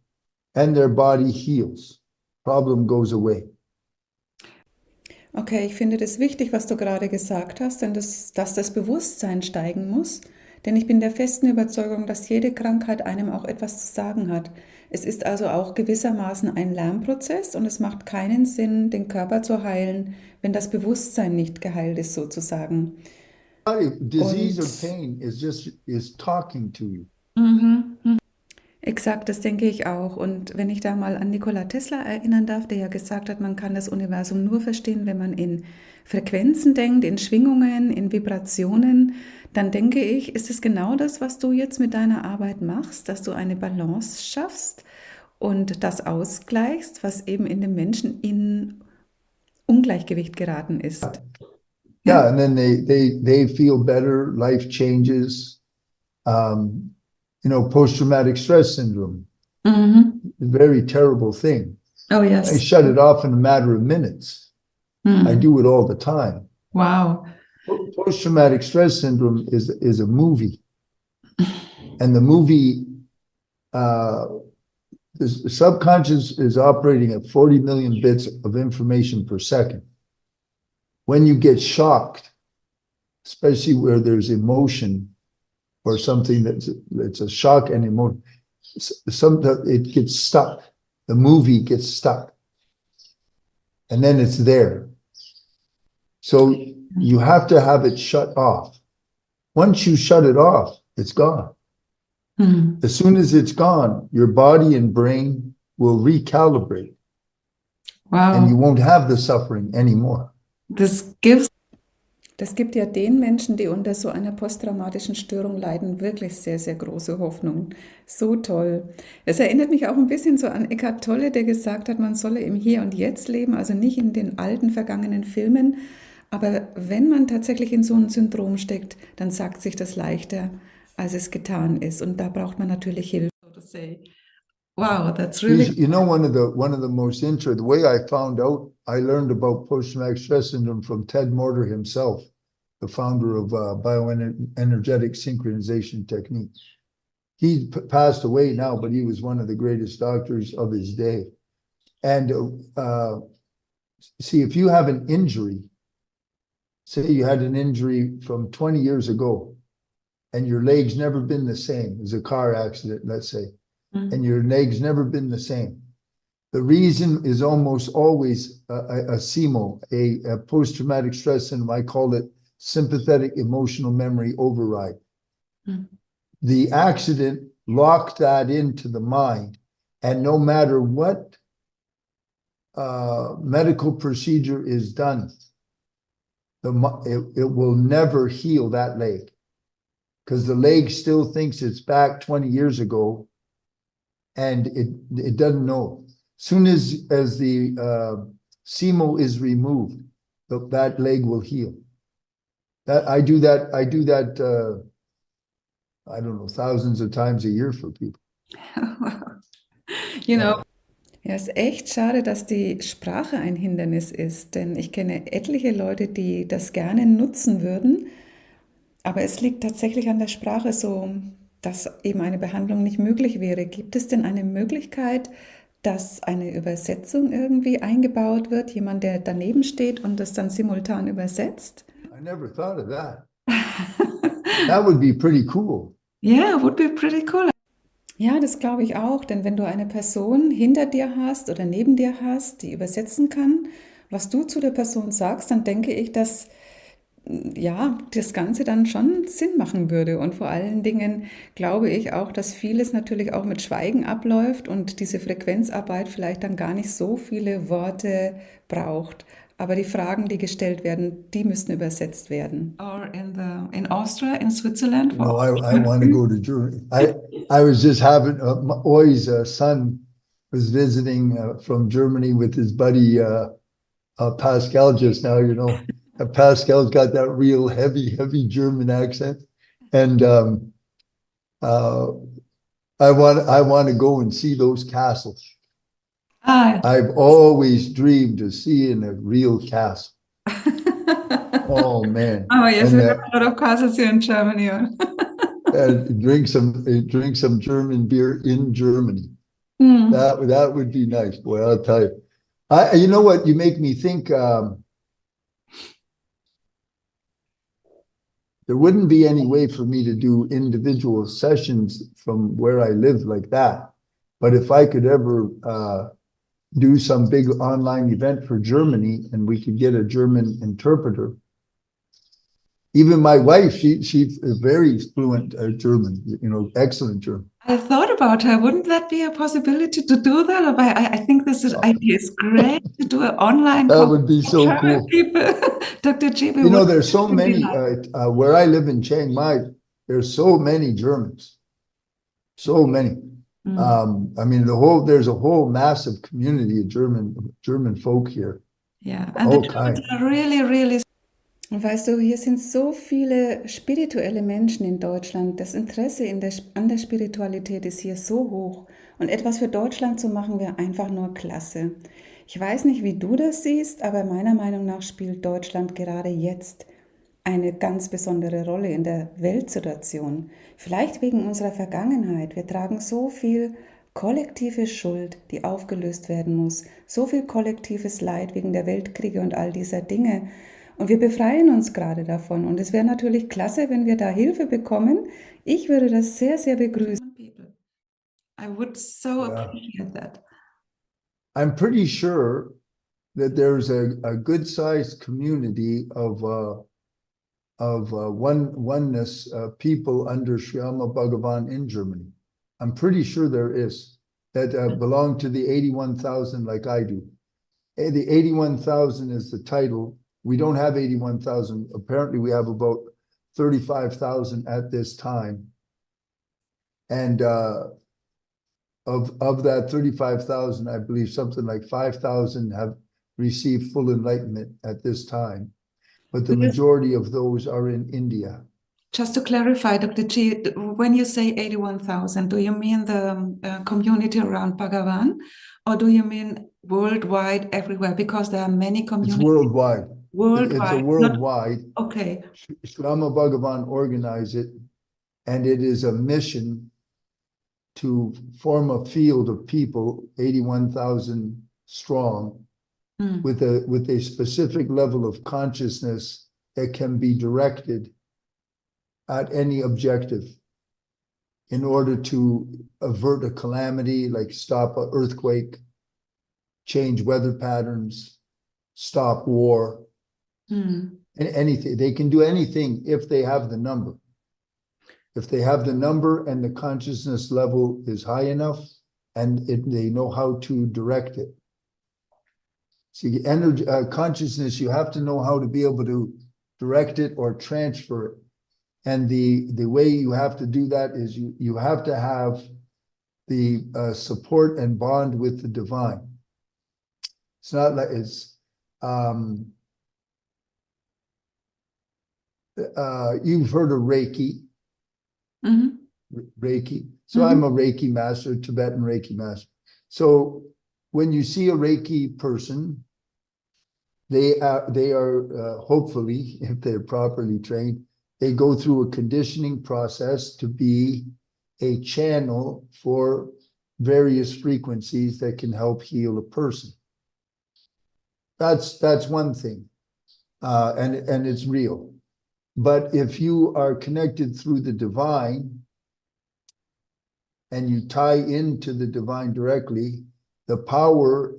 and their body heals. Problem goes away. Okay, ich finde das wichtig, was du gerade gesagt hast, denn dass das Bewusstsein steigen muss. Denn ich bin der festen Überzeugung, dass jede Krankheit einem auch etwas zu sagen hat. Es ist also auch gewissermaßen ein Lernprozess und es macht keinen Sinn, den Körper zu heilen, wenn das Bewusstsein nicht geheilt ist, sozusagen. Disease or pain is talking to you. Exakt, das denke ich auch. Und wenn ich da mal an Nikola Tesla erinnern darf, der ja gesagt hat, man kann das Universum nur verstehen, wenn man in Frequenzen denkt, in Schwingungen, in Vibrationen, dann denke ich, ist es genau das, was du jetzt mit deiner Arbeit machst, dass du eine Balance schaffst und das ausgleichst, was eben in dem Menschen in Ungleichgewicht geraten ist. Yeah, and then they feel better, life changes. Post-traumatic stress syndrome, very terrible thing. Oh, yes. I shut it off in a matter of minutes. I do it all the time. Wow. Post-traumatic stress syndrome is a movie. And the movie, the subconscious is operating at 40 million bits of information per second. When you get shocked, especially where there's emotion, or something that's a shock and emotion, sometimes it gets stuck. The movie gets stuck. And then it's there. So you have to have it shut off. Once you shut it off, it's gone. As soon as it's gone, your body and brain will recalibrate. Wow. And you won't have the suffering anymore. Das gibt ja den Menschen, die unter so einer posttraumatischen Störung leiden, wirklich sehr, sehr große Hoffnung. So toll. Es erinnert mich auch ein bisschen so an Eckhart Tolle, der gesagt hat, man solle im Hier und Jetzt leben, also nicht in den alten, vergangenen Filmen. Aber wenn man tatsächlich in so einem Syndrom steckt, dann sagt sich das leichter, als es getan ist. Und da braucht man natürlich Hilfe. Wow, that's really... One of the most interesting, the way I found out, I learned about post-traumatic stress syndrome from Ted Morter himself, the founder of bioenergetic synchronization technique. He passed away now, but he was one of the greatest doctors of his day. And see, if you have an injury, say you had an injury from 20 years ago, and your leg's never been the same, as a car accident, let's say, and your leg's never been the same. The reason is almost always a CEMO, a post-traumatic stress syndrome. I call it sympathetic emotional memory override. The accident locked that into the mind, and no matter what medical procedure is done, it will never heal that leg, because the leg still thinks it's back 20 years ago, and it doesn't know. Soon as the CEMO is removed, that leg will heal. I do that. I don't know, thousands of times a year for people. Ja, ist echt schade, dass die Sprache ein Hindernis ist, denn ich kenne etliche Leute, die das gerne nutzen würden, aber es liegt tatsächlich an der Sprache so, dass eben eine Behandlung nicht möglich wäre. Gibt es denn eine Möglichkeit, dass eine Übersetzung irgendwie eingebaut wird, jemand, der daneben steht und das dann simultan übersetzt? I never thought of that. That would be pretty cool. Yeah, would be pretty cool. Ja, das glaube ich auch, denn wenn du eine Person hinter dir hast oder neben dir hast, die übersetzen kann, was du zu der Person sagst, dann denke ich, dass ja, das Ganze dann schon Sinn machen würde. Und vor allen Dingen glaube ich auch, dass vieles natürlich auch mit Schweigen abläuft und diese Frequenzarbeit vielleicht dann gar nicht so viele Worte braucht. Aber die Fragen, die gestellt werden, die müssen übersetzt werden. Or in Austria, in Switzerland. No, I want to go to Germany. I was just having Oi's son was visiting from Germany with his buddy Pascal just now. You know, Pascal's got that real heavy German accent, and I want to go and see those castles. I've always dreamed of seeing a real castle. Oh man! Oh yes, and, we have a lot of castles here in Germany. drink some German beer in Germany. Mm. That would be nice, boy. I'll tell you. You know what? You make me think. There wouldn't be any way for me to do individual sessions from where I live like that. But if I could ever do some big online event for Germany and we could get a German interpreter. Even my wife, she's very fluent German, you know, excellent German. I thought about her. Wouldn't that be a possibility to do that? I think this idea is great to do an online. That would be so cool. People, Dr. G. You know, there's so many, where I live in Chiang Mai, there's so many Germans, so many. I mean, there's a whole massive community of German folk here. Yeah, and the Germans are really. Und weißt du, hier sind so viele spirituelle Menschen in Deutschland. Das Interesse an der Spiritualität ist hier so hoch. Und etwas für Deutschland zu machen, wäre einfach nur klasse. Ich weiß nicht, wie du das siehst, aber meiner Meinung nach spielt Deutschland gerade jetzt eine ganz besondere Rolle in der Weltsituation. Vielleicht wegen unserer Vergangenheit. Wir tragen so viel kollektive Schuld, die aufgelöst werden muss. So viel kollektives Leid wegen der Weltkriege und all dieser Dinge. Und wir befreien uns gerade davon. Und es wäre natürlich klasse, wenn wir da Hilfe bekommen. Ich würde das sehr, sehr begrüßen. I would so appreciate that. I'm pretty sure that there's a good-sized community of oneness people under Sri Amma Bhagavan in Germany. I'm pretty sure there is that belong to the 81,000 like I do. The 81,000 is the title. We don't have 81,000. Apparently, we have about 35,000 at this time. And of that 35,000, I believe something like 5,000 have received full enlightenment at this time. But the majority of those are in India. Just to clarify, Dr. G, when you say 81,000, do you mean the community around Bhagavan? Or do you mean worldwide, everywhere? Because there are many communities. It's worldwide. Worldwide. It's a worldwide. Okay. Sri Amma Bhagavan organized it, and it is a mission to form a field of people, 81,000 strong, with a specific level of consciousness that can be directed at any objective in order to avert a calamity, like stop an earthquake, change weather patterns, stop war. And anything. They can do anything if they have the number. If they have the number and the consciousness level is high enough and they know how to direct it. See, energy, consciousness, you have to know how to be able to direct it or transfer it. And the way you have to do that is you have to have the support and bond with the divine. It's not like it's you've heard of Reiki. Reiki. So I'm a Reiki master, Tibetan Reiki master. So when you see a Reiki person, they are hopefully, if they're properly trained, they go through a conditioning process to be a channel for various frequencies that can help heal a person. That's one thing, and it's real. But if you are connected through the divine and you tie into the divine directly, the power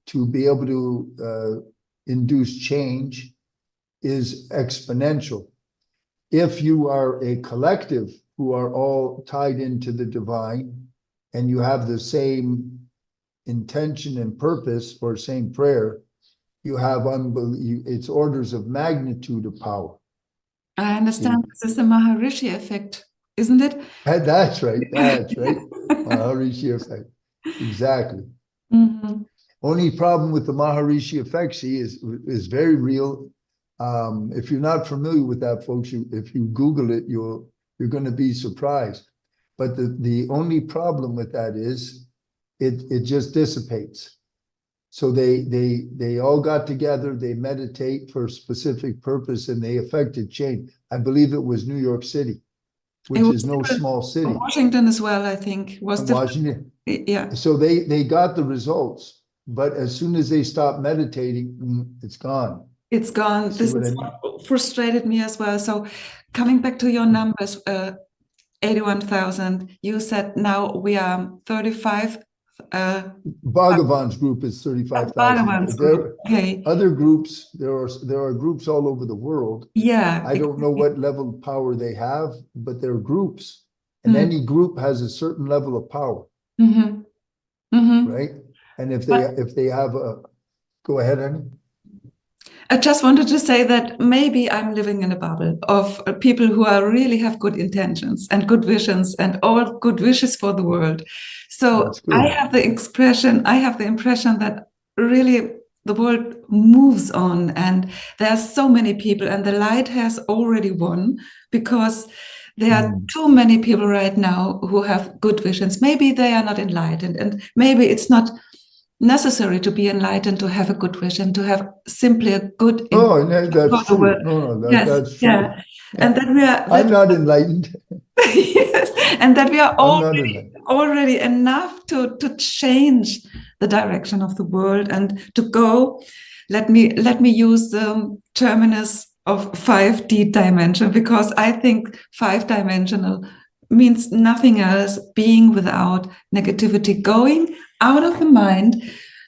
to be able to induce change is exponential. If you are a collective who are all tied into the divine and you have the same intention and purpose or same prayer, you have it's orders of magnitude of power. I understand this is the Maharishi effect, isn't it? That's right. That's right. Maharishi effect. Exactly. Mhm. Only problem with the Maharishi effect, see, is very real. If you're not familiar with that, folks, if you Google it, you're going to be surprised. But the only problem with that is it just dissipates. So they all got together, they meditate for a specific purpose, and they affected change. I believe it was New York City, which is no small city. Washington as well, I think, was the Washington. Yeah. So they got the results, but as soon as they stopped meditating, it's gone. It's gone. This is what frustrated me as well. So coming back to your numbers, 81,000, you said now we are 35. Bhagavan's group is 35,000. Bhagavan's group. Okay. Other groups, there are groups all over the world. Yeah. I don't know what level of power they have, but they're groups. And any group has a certain level of power. Mm-hmm. Mm-hmm. Right? And if they have go ahead, Annie. I just wanted to say that maybe I'm living in a bubble of people who really have good intentions and good visions and all good wishes for the world. So I have the impression that really the world moves on and there are so many people and the light has already won because there are too many people right now who have good visions. Maybe they are not enlightened and maybe it's not necessary to be enlightened to have a good vision, to have simply a good. Oh, no, that's true. No, that's true. Yeah. And that we are. I'm not enlightened. Yes, and that we are already enough to change the direction of the world and to go. Let me use the terminus of 5D dimension because I think 5-dimensional means nothing else being without negativity, going out of the mind,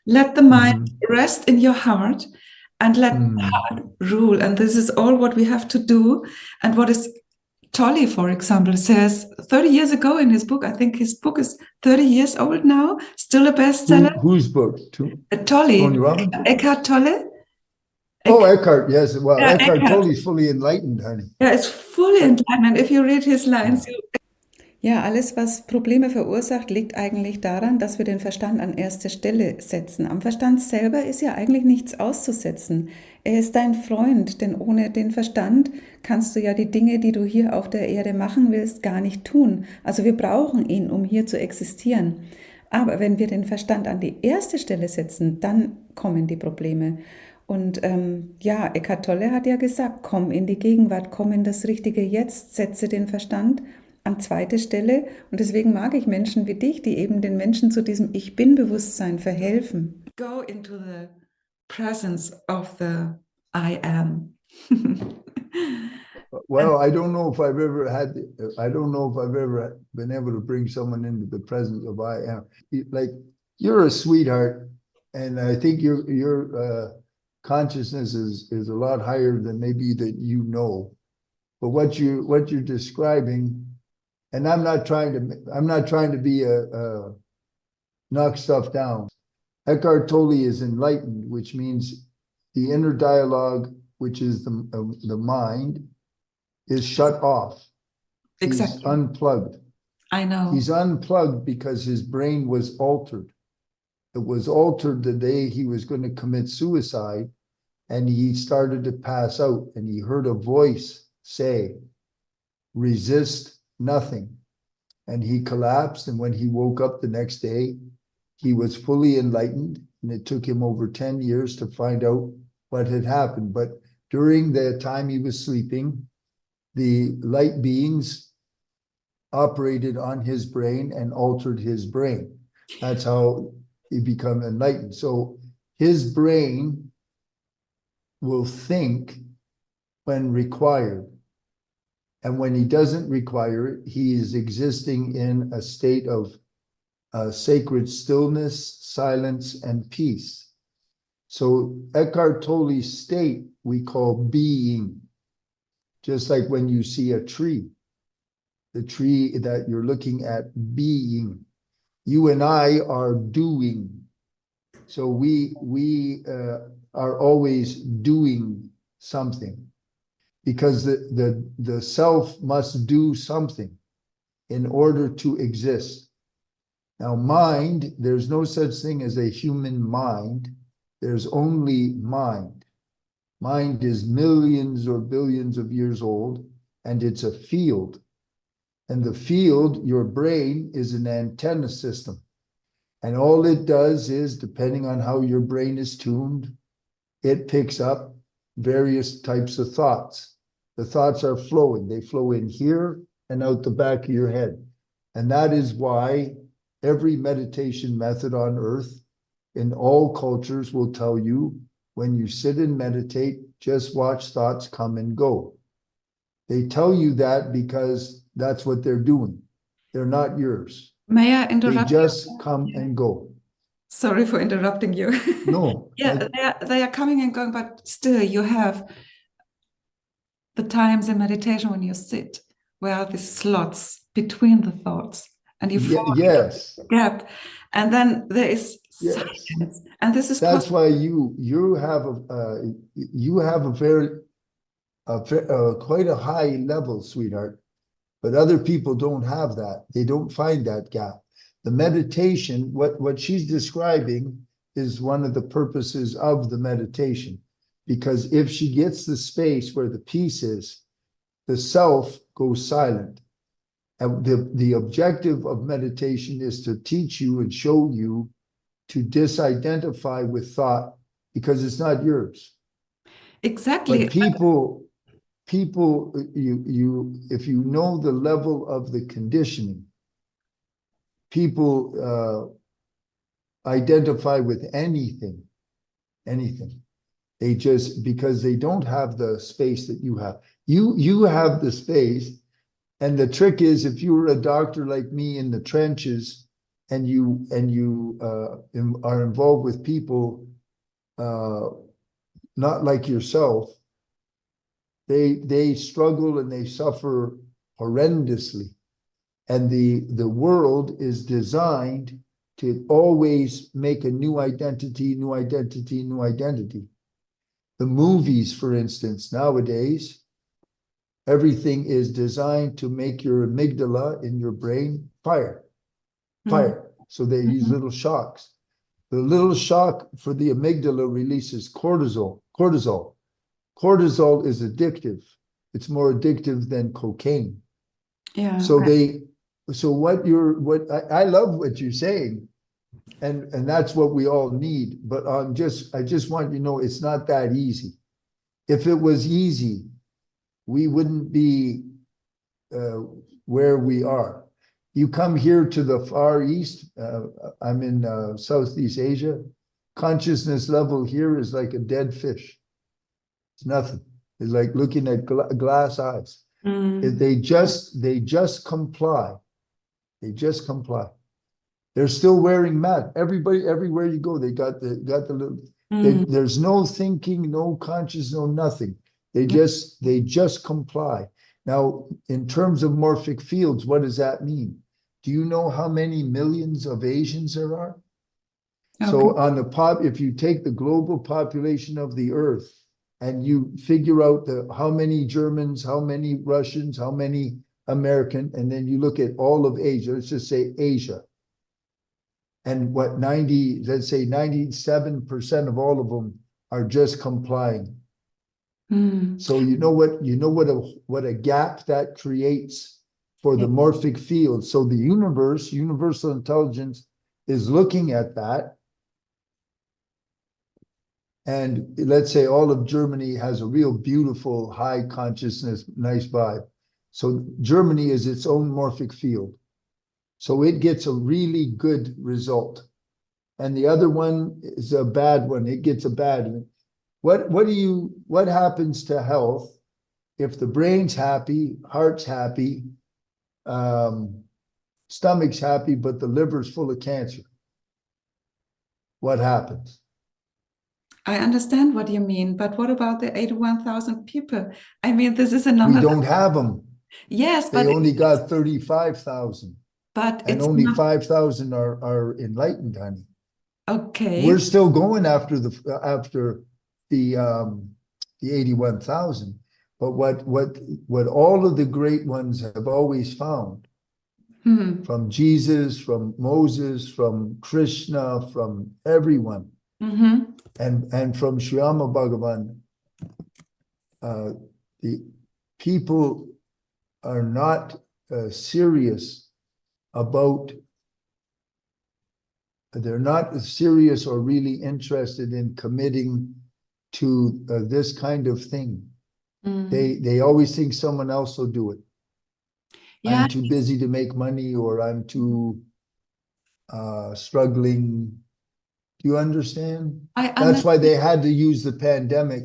let the mind rest in your heart and let the heart rule. And this is all what we have to do. And what is Tolle, for example, says 30 years ago in his book, I think his book is 30 years old now, still a bestseller. Whose book? Tolle, Eckhart Tolle. Eckhart, yes. Well, Eckhart Tolle is fully enlightened, honey. Yeah, it's fully enlightened. And if you read his lines, Ja, alles, was Probleme verursacht, liegt eigentlich daran, dass wir den Verstand an erste Stelle setzen. Am Verstand selber ist ja eigentlich nichts auszusetzen. Er ist dein Freund, denn ohne den Verstand kannst du ja die Dinge, die du hier auf der Erde machen willst, gar nicht tun. Also wir brauchen ihn, um hier zu existieren. Aber wenn wir den Verstand an die erste Stelle setzen, dann kommen die Probleme. Und Eckhart Tolle hat ja gesagt, komm in die Gegenwart, komm in das richtige Jetzt, setze den Verstand an zweite Stelle. Und deswegen mag ich Menschen wie dich, die eben den Menschen zu diesem Ich-Bin-Bewusstsein verhelfen. Go into the presence of the I am. Well, I don't know if I've ever been able to bring someone into the presence of I am. Like, you're a sweetheart, and I think your consciousness is a lot higher than maybe that you know. But what you're describing. And I'm not trying to be knock stuff down. Eckhart Tolle is enlightened, which means the inner dialogue, which is the mind, is shut off. Exactly. He's unplugged. I know. He's unplugged because his brain was altered. It was altered the day he was going to commit suicide, and he started to pass out, and he heard a voice say, resist nothing. And he collapsed. And when he woke up the next day, he was fully enlightened. And it took him over 10 years to find out what had happened. But during the time he was sleeping, the light beings operated on his brain and altered his brain. That's how he became enlightened. So his brain will think when required. And when he doesn't require it, he is existing in a state of sacred stillness, silence, and peace. So Eckhart Tolle's state we call being, just like when you see a tree, the tree that you're looking at being. You and I are doing. So we are always doing something, because the self must do something in order to exist. Now, mind, there's no such thing as a human mind. There's only mind. Mind is millions or billions of years old, and it's a field. And the field, your brain, is an antenna system. And all it does is, depending on how your brain is tuned, it picks up various types of thoughts. The thoughts are flowing. They flow in here and out the back of your head. And that is why every meditation method on earth in all cultures will tell you, when you sit and meditate, just watch thoughts come and go. They tell you that because that's what they're doing. They're not yours. May I They interrupt just you? come and go. Sorry for interrupting you. No. Yeah, they are coming and going, but still you have the times in meditation when you sit, where are these slots between the thoughts, and you fall into Yes. the gap, and then there is Yes. silence, and this is That's possible. why you have a very quite a high level, sweetheart, but other people don't have that. They don't find that gap. The meditation, what she's describing, is one of the purposes of the meditation, because if she gets the space where the peace is, the self goes silent. And the objective of meditation is to teach you and show you to disidentify with thought, because it's not yours. Exactly. But people, if you know the level of the conditioning, people identify with anything. They just, because they don't have the space that you have. You have the space, and the trick is, if you were a doctor like me in the trenches, and you are involved with people not like yourself, they struggle and they suffer horrendously. And the world is designed to always make a new identity, new identity, new identity. The movies, for instance, nowadays, everything is designed to make your amygdala in your brain fire. So they use little shocks. The little shock for the amygdala releases cortisol. Cortisol is addictive. It's more addictive than cocaine. Yeah. So I love what you're saying, and that's what we all need. But I just want you to know, it's not that easy. If it was easy, we wouldn't be where we are. You come here to the Far East, I'm in Southeast Asia, consciousness level here is like a dead fish. It's nothing. It's like looking at glass eyes. They just comply. They just comply. They're still wearing masks. Everybody, everywhere you go, they got the little, there's no thinking, no conscious, no nothing. They just comply. Now, in terms of morphic fields, what does that mean? Do you know how many millions of Asians there are? Okay. So on if you take the global population of the earth and you figure out how many Germans, how many Russians, how many American, and then you look at all of Asia, let's just say Asia. And let's say 97% of all of them are just complying. So you know what a gap that creates for the morphic field. So the universal intelligence, is looking at that. And let's say all of Germany has a real beautiful, high consciousness, nice vibe. So Germany is its own morphic field. So it gets a really good result. And the other one is a bad one. It gets a bad one. What happens to health if the brain's happy, heart's happy, stomach's happy, but the liver's full of cancer, what happens? I understand what you mean, but what about the 81,000 people? I mean, this is a We number. don't have them. Yes, They but only got 35,000, and it's only not 5,000 are enlightened, honey. okay. We're still going after the 81,000. But what all of the great ones have always found, from Jesus, from Moses, from Krishna, from everyone, and from Shriyama Bhagavan, the people are not serious about, they're not serious or really interested in committing to this kind of thing. They always think someone else will do it. Yeah, I'm too busy to make money, or I'm too struggling. Do you understand? I That's why understand. they had to use the pandemic,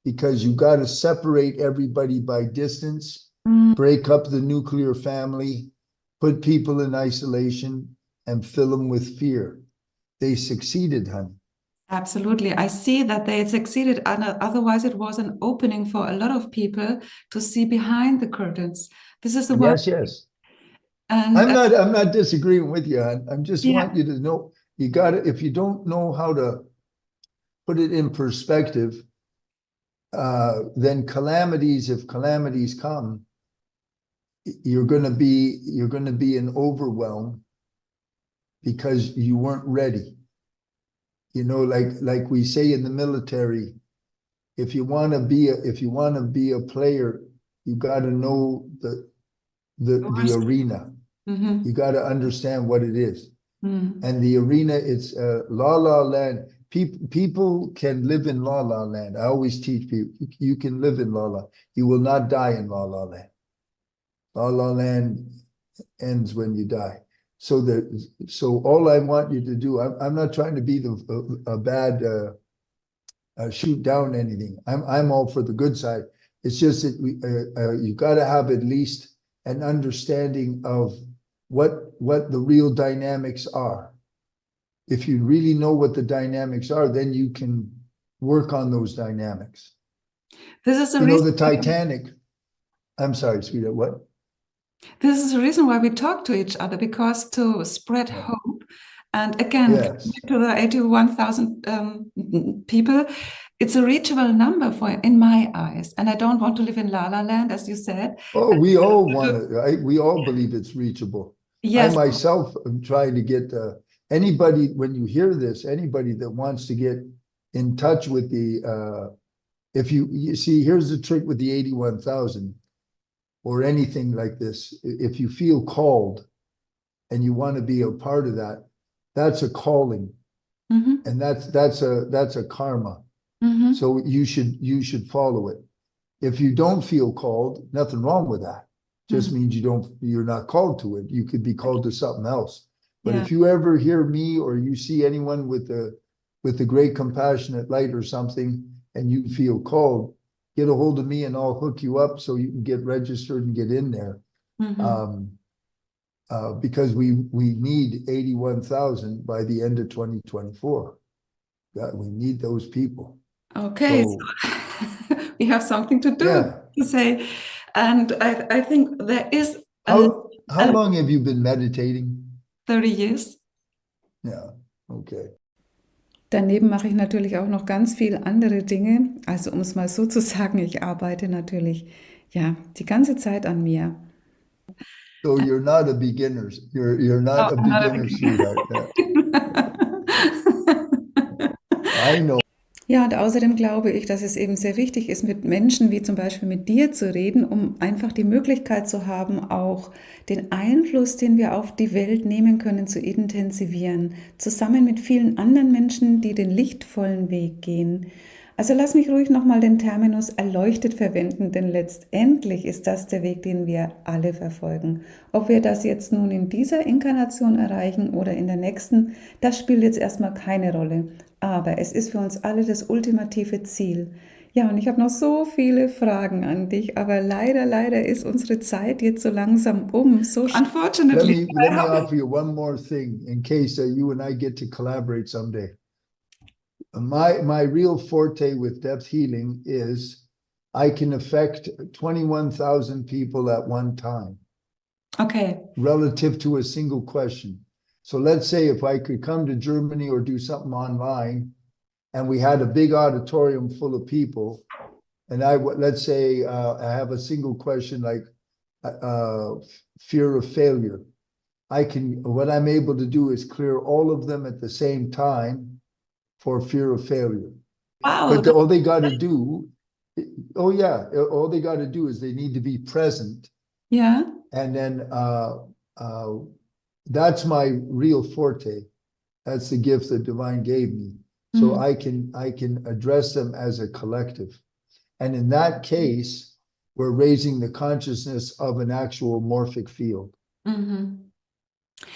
because you got to separate everybody by distance, break up the nuclear family, put people in isolation, and fill them with fear. They succeeded, honey. Absolutely. I see that they succeeded. Otherwise, it was an opening for a lot of people to see behind the curtains. This is the one. Yes. And I'm not disagreeing with you. I'm just yeah. want you to know, you got to, if you don't know how to put it in perspective, then if calamities come, you're going to be in overwhelm because you weren't ready. You know, like we say in the military, if you want to be a player, you got to know the arena. You got to understand what it is. And the arena, it's La La Land. People can live in La La Land. I always teach people, you can live in La La. You will not die in La La Land. La La Land ends when you die. So all I want you to do, I'm not trying to be a bad shoot down anything. I'm all for the good side. It's just that you got to have at least an understanding of what the real dynamics are. If you really know what the dynamics are, then you can work on those dynamics. This is the You know, reason. the Titanic. I'm sorry, sweetheart, what? This is the reason why we talk to each other, because to spread hope. And again, Yes. to the 81,000 people, it's a reachable number in my eyes. And I don't want to live in La La Land, as you said. Oh, we all want it, right? We all believe it's reachable. Yes. I myself am trying to get anybody, when you hear this, anybody that wants to get in touch with the, if you see, here's the trick with the 81,000 or anything like this. If you feel called and you want to be a part of that, that's a calling. And that's a karma. So you should follow it. If you don't feel called, nothing wrong with that. Just means you're not called to it. You could be called to something else. But if you ever hear me or you see anyone with the great compassionate light or something, and you feel called, get a hold of me and I'll hook you up so you can get registered and get in there. Because we need 81,000 by the end of 2024. We need those people. Okay, so we have something to do, to say. And I think there is How long have you been meditating? 30 years. Ja, okay. Daneben mache ich natürlich auch noch ganz viele andere Dinge. Also um es mal so zu sagen, ich arbeite natürlich die ganze Zeit an mir. So you're not a beginner. You're not a beginner, sweetheart. I know. Ja, und außerdem glaube ich, dass es eben sehr wichtig ist, mit Menschen wie zum Beispiel mit dir zu reden, um einfach die Möglichkeit zu haben, auch den Einfluss, den wir auf die Welt nehmen können, zu intensivieren, zusammen mit vielen anderen Menschen, die den lichtvollen Weg gehen. Also lass mich ruhig nochmal den Terminus erleuchtet verwenden, denn letztendlich ist das der Weg, den wir alle verfolgen. Ob wir das jetzt nun in dieser Inkarnation erreichen oder in der nächsten, das spielt jetzt erstmal keine Rolle. Aber es ist für uns alle das ultimative Ziel. Ja, und ich habe noch so viele Fragen an dich, aber leider ist unsere Zeit jetzt so langsam um. So schnell. Unfortunately, Let me offer you one more thing in case you and I get to collaborate someday. My real forte with depth healing is I can affect 21,000 people at one time okay. relative to a single question. So let's say if I could come to Germany or do something online and we had a big auditorium full of people, and let's say I have a single question like fear of failure. What I'm able to do is clear all of them at the same time for fear of failure. Wow. But all they got to do, all they got to do is they need to be present. Yeah. And then that's my real forte. That's the gift that divine gave me. So I can address them as a collective. And in that case, we're raising the consciousness of an actual morphic field. Mm-hmm.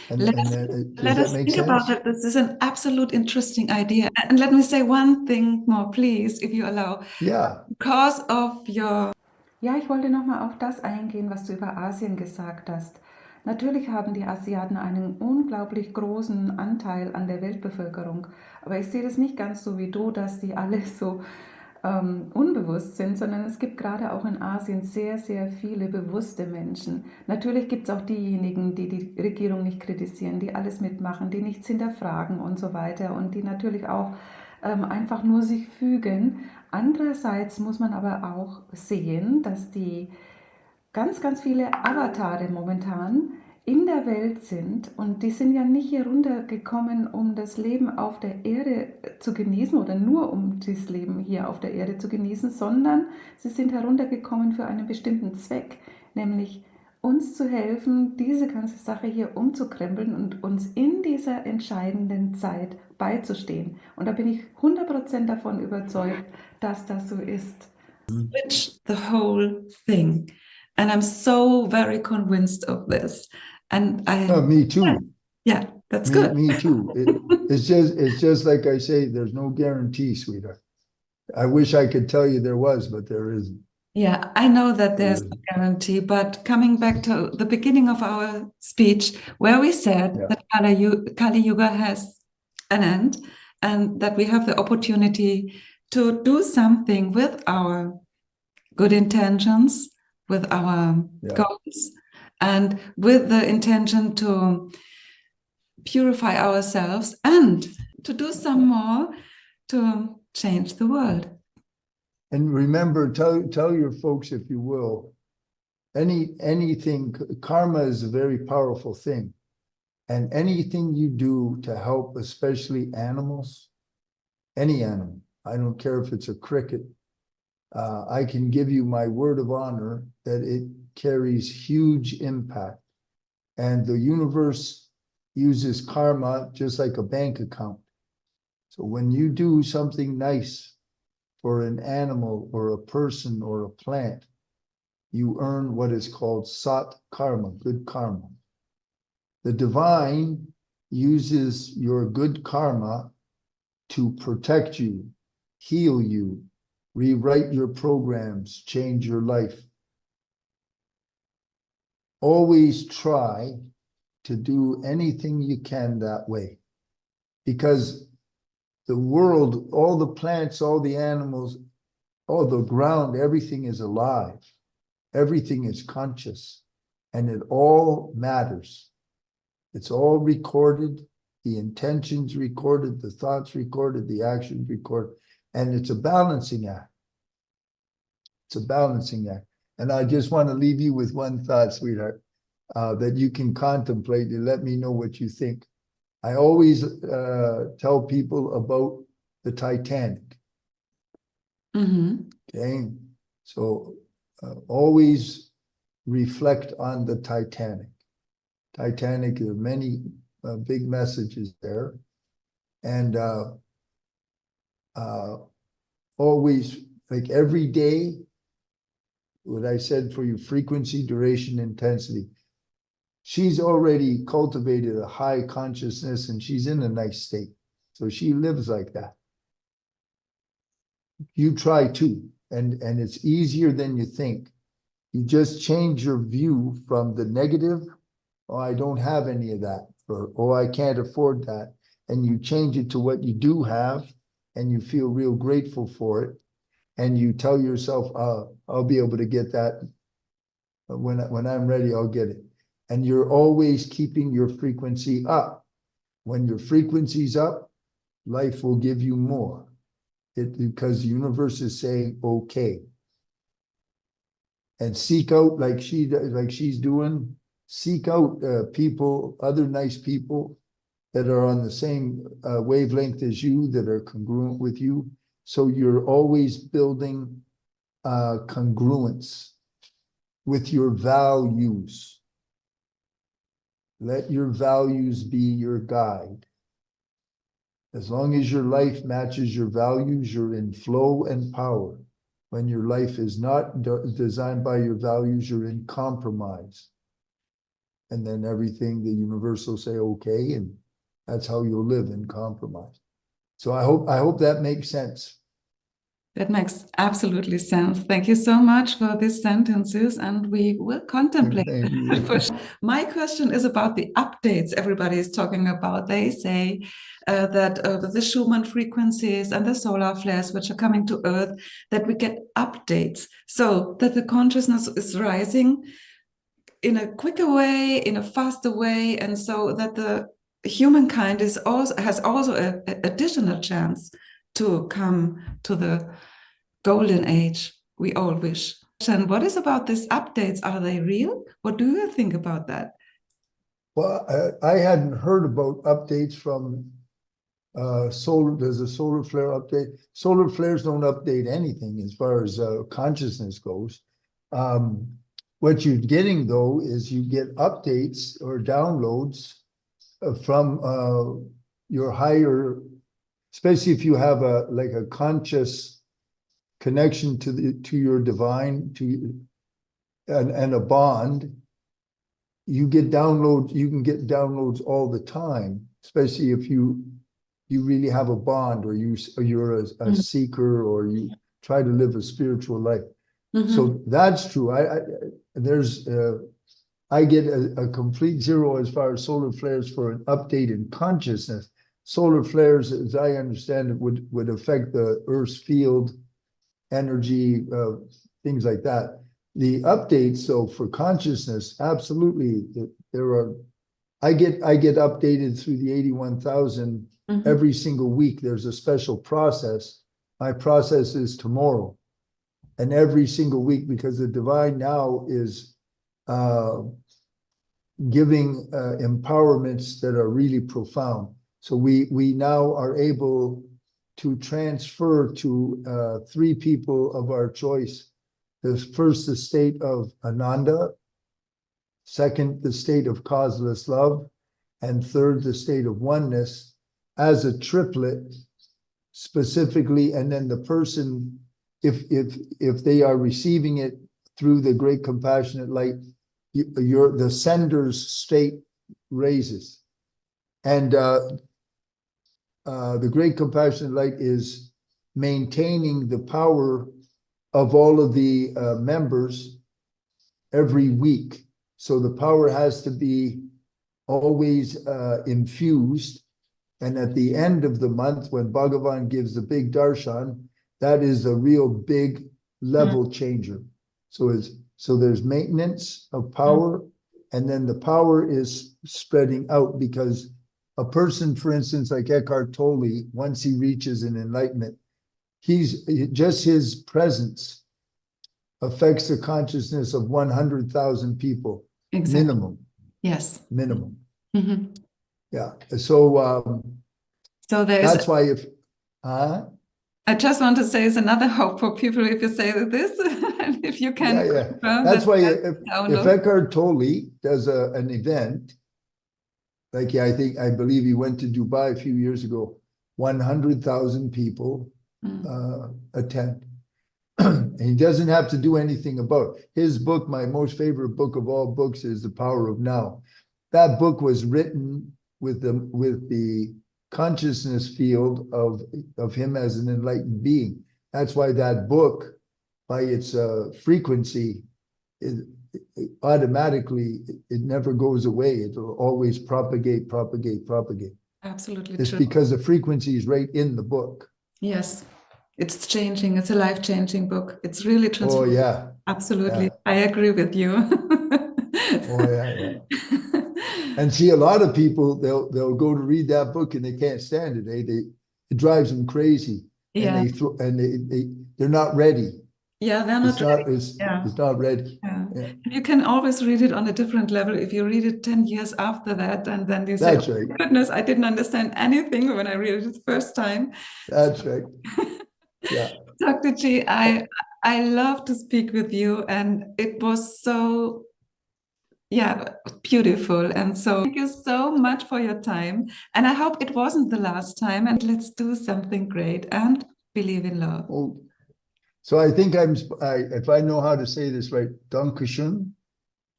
And, Let and us, then, let does us that make think about sense? it. This is an absolute interesting idea. And let me say one thing more, please, if you allow. Yeah. Because of your Ja, ich wollte nochmal auf das eingehen, was du über Asien gesagt hast. Natürlich haben die Asiaten einen unglaublich großen Anteil an der Weltbevölkerung, aber ich sehe das nicht ganz so wie du, dass die alle so unbewusst sind, sondern es gibt gerade auch in Asien sehr viele bewusste Menschen. Natürlich gibt es auch diejenigen, die die Regierung nicht kritisieren, die alles mitmachen, die nichts hinterfragen und so weiter und die natürlich auch einfach nur sich fügen. Andererseits muss man aber auch sehen, dass die ganz viele Avatare momentan in der Welt sind und die sind ja nicht hier runtergekommen, um das Leben auf der Erde zu genießen oder nur um das Leben hier auf der Erde zu genießen, sondern sie sind heruntergekommen für einen bestimmten Zweck, nämlich uns zu helfen, diese ganze Sache hier umzukrempeln und uns in dieser entscheidenden Zeit beizustehen. Und da bin ich 100% davon überzeugt, dass das so ist. switch the whole thing. And I'm so very convinced of this. And Me too. Yeah, that's good. Me too. It's just like I say, there's no guarantee, sweetheart. I wish I could tell you there was, but there isn't. Yeah, I know that there's no guarantee, but coming back to the beginning of our speech, where we said that Kali Yuga has an end and that we have the opportunity to do something with our good intentions, with our goals, and with the intention to purify ourselves and to do some more to change the world. And remember, tell your folks, if you will, anything, karma is a very powerful thing. And anything you do to help, especially animals, any animal, I don't care if it's a cricket, I can give you my word of honor that it carries huge impact. And the universe uses karma just like a bank account. So when you do something nice for an animal or a person or a plant, you earn what is called sat karma, good karma. The divine uses your good karma to protect you, heal you, rewrite your programs, change your life. Always try to do anything you can that way, because the world, all the plants, all the animals, all the ground, everything is alive. Everything is conscious, and it all matters. It's all recorded, the intentions recorded, the thoughts recorded, the actions recorded, and it's a balancing act. It's a balancing act. And I just want to leave you with one thought, sweetheart, that you can contemplate and let me know what you think. I always tell people about the Titanic. Okay, so always reflect on the Titanic. Titanic, there are many big messages there. And always, like every day, what I said for you, frequency, duration, intensity. She's already cultivated a high consciousness and she's in a nice state. So she lives like that. you try too. And it's easier than you think. You just change your view from the negative, oh, I don't have any of that, or oh, I can't afford that. And you change it to what you do have, and you feel real grateful for it. And you tell yourself, I'll be able to get that. When I'm ready, I'll get it. And you're always keeping your frequency up. When your frequency's up, life will give you more. Because the universe is saying, okay. And seek out, like she's doing, seek out people, other nice people that are on the same wavelength as you, that are congruent with you. So you're always building congruence with your values. Let your values be your guide. As long as your life matches your values, you're in flow and power. When your life is not designed by your values, you're in compromise. And then everything, the universe will say, okay, and that's how you'll live, in compromise. So I hope that makes sense. That makes absolutely sense. Thank you so much for these sentences, and we will contemplate. My question is about the updates everybody is talking about. They say that the Schumann frequencies and the solar flares which are coming to Earth, that we get updates, so that the consciousness is rising in a quicker way, in a faster way, and so that the humankind has also an additional chance to come to the golden age we all wish. And what is about these updates? Are they real? What do you think about that? Well, I hadn't heard about updates from solar. Does a solar flare update? Solar flares don't update anything as far as consciousness goes. What you're getting, though, is you get updates or downloads from your higher, especially if you have a conscious connection to your divine, and a bond. You can get downloads all the time, especially if you really have a bond, or you're a seeker, or you try to live a spiritual life. So that's true. I get a complete zero as far as solar flares for an update in consciousness. Solar flares, as I understand it, would affect the Earth's field, energy, things like that. The updates, though, for consciousness, absolutely, I get updated through the 81,000 every single week. There's a special process. My process is tomorrow. And every single week, because the divine now is giving empowerments that are really profound. So we now are able to transfer to 3 people of our choice. First, the state of Ananda. Second, the state of causeless love. And third, the state of oneness, as a triplet specifically. And then the person, if they are receiving it through the great compassionate light, the sender's state raises. And the great compassionate light is maintaining the power of all of the members every week. So the power has to be always infused. And at the end of the month, when Bhagavan gives the big darshan, that is a real big level changer. So there's maintenance of power, and then the power is spreading out, because a person, for instance, like Eckhart Tolle, once he reaches an enlightenment, just his presence affects the consciousness of 100,000 people. Exactly. Minimum. Yes. Minimum. Yeah. So that's why I just want to say it's another hope for people if you say this, and if you can. Yeah. That's why if Eckhart Tolle does an event, like I believe he went to Dubai a few years ago, 100,000 people attend. And he doesn't have to do anything about it. His book, my most favorite book of all books, is The Power of Now. That book was written with the consciousness field of him as an enlightened being. That's why that book, by its frequency, automatically, it never goes away. It will always propagate. Absolutely It's true. because the frequency is right in the book. Yes, it's changing. It's a life-changing book. It's really Oh, transforming. yeah. Absolutely. Yeah. I agree with you. Oh, yeah. And see, a lot of people, they'll go to read that book and they can't stand it. It drives them crazy. Yeah. And they're not ready. Yeah, they're not ready. It's not ready. Yeah. Yeah. You can always read it on a different level if you read it 10 years after that, and then you say, That's right. "Oh, goodness, I didn't understand anything when I read it the first time." That's right. Yeah. Dr. G, I love to speak with you, and it was so, beautiful. And so thank you so much for your time. And I hope it wasn't the last time, and let's do something great and believe in love. Oh, so I think if I know how to say this right, Dankeschön.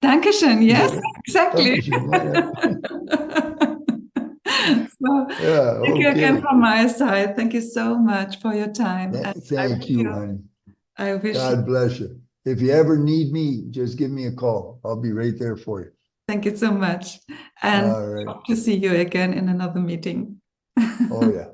Dankeschön. Yes, Yeah. exactly. Dankeschön, So, yeah, thank you again okay. from my side. Thank you so much for your time. And Thank you, honey. I wish God bless you. If you ever need me, just give me a call. I'll be right there for you. Thank you so much. And All right. hope to see you again in another meeting. Oh, yeah.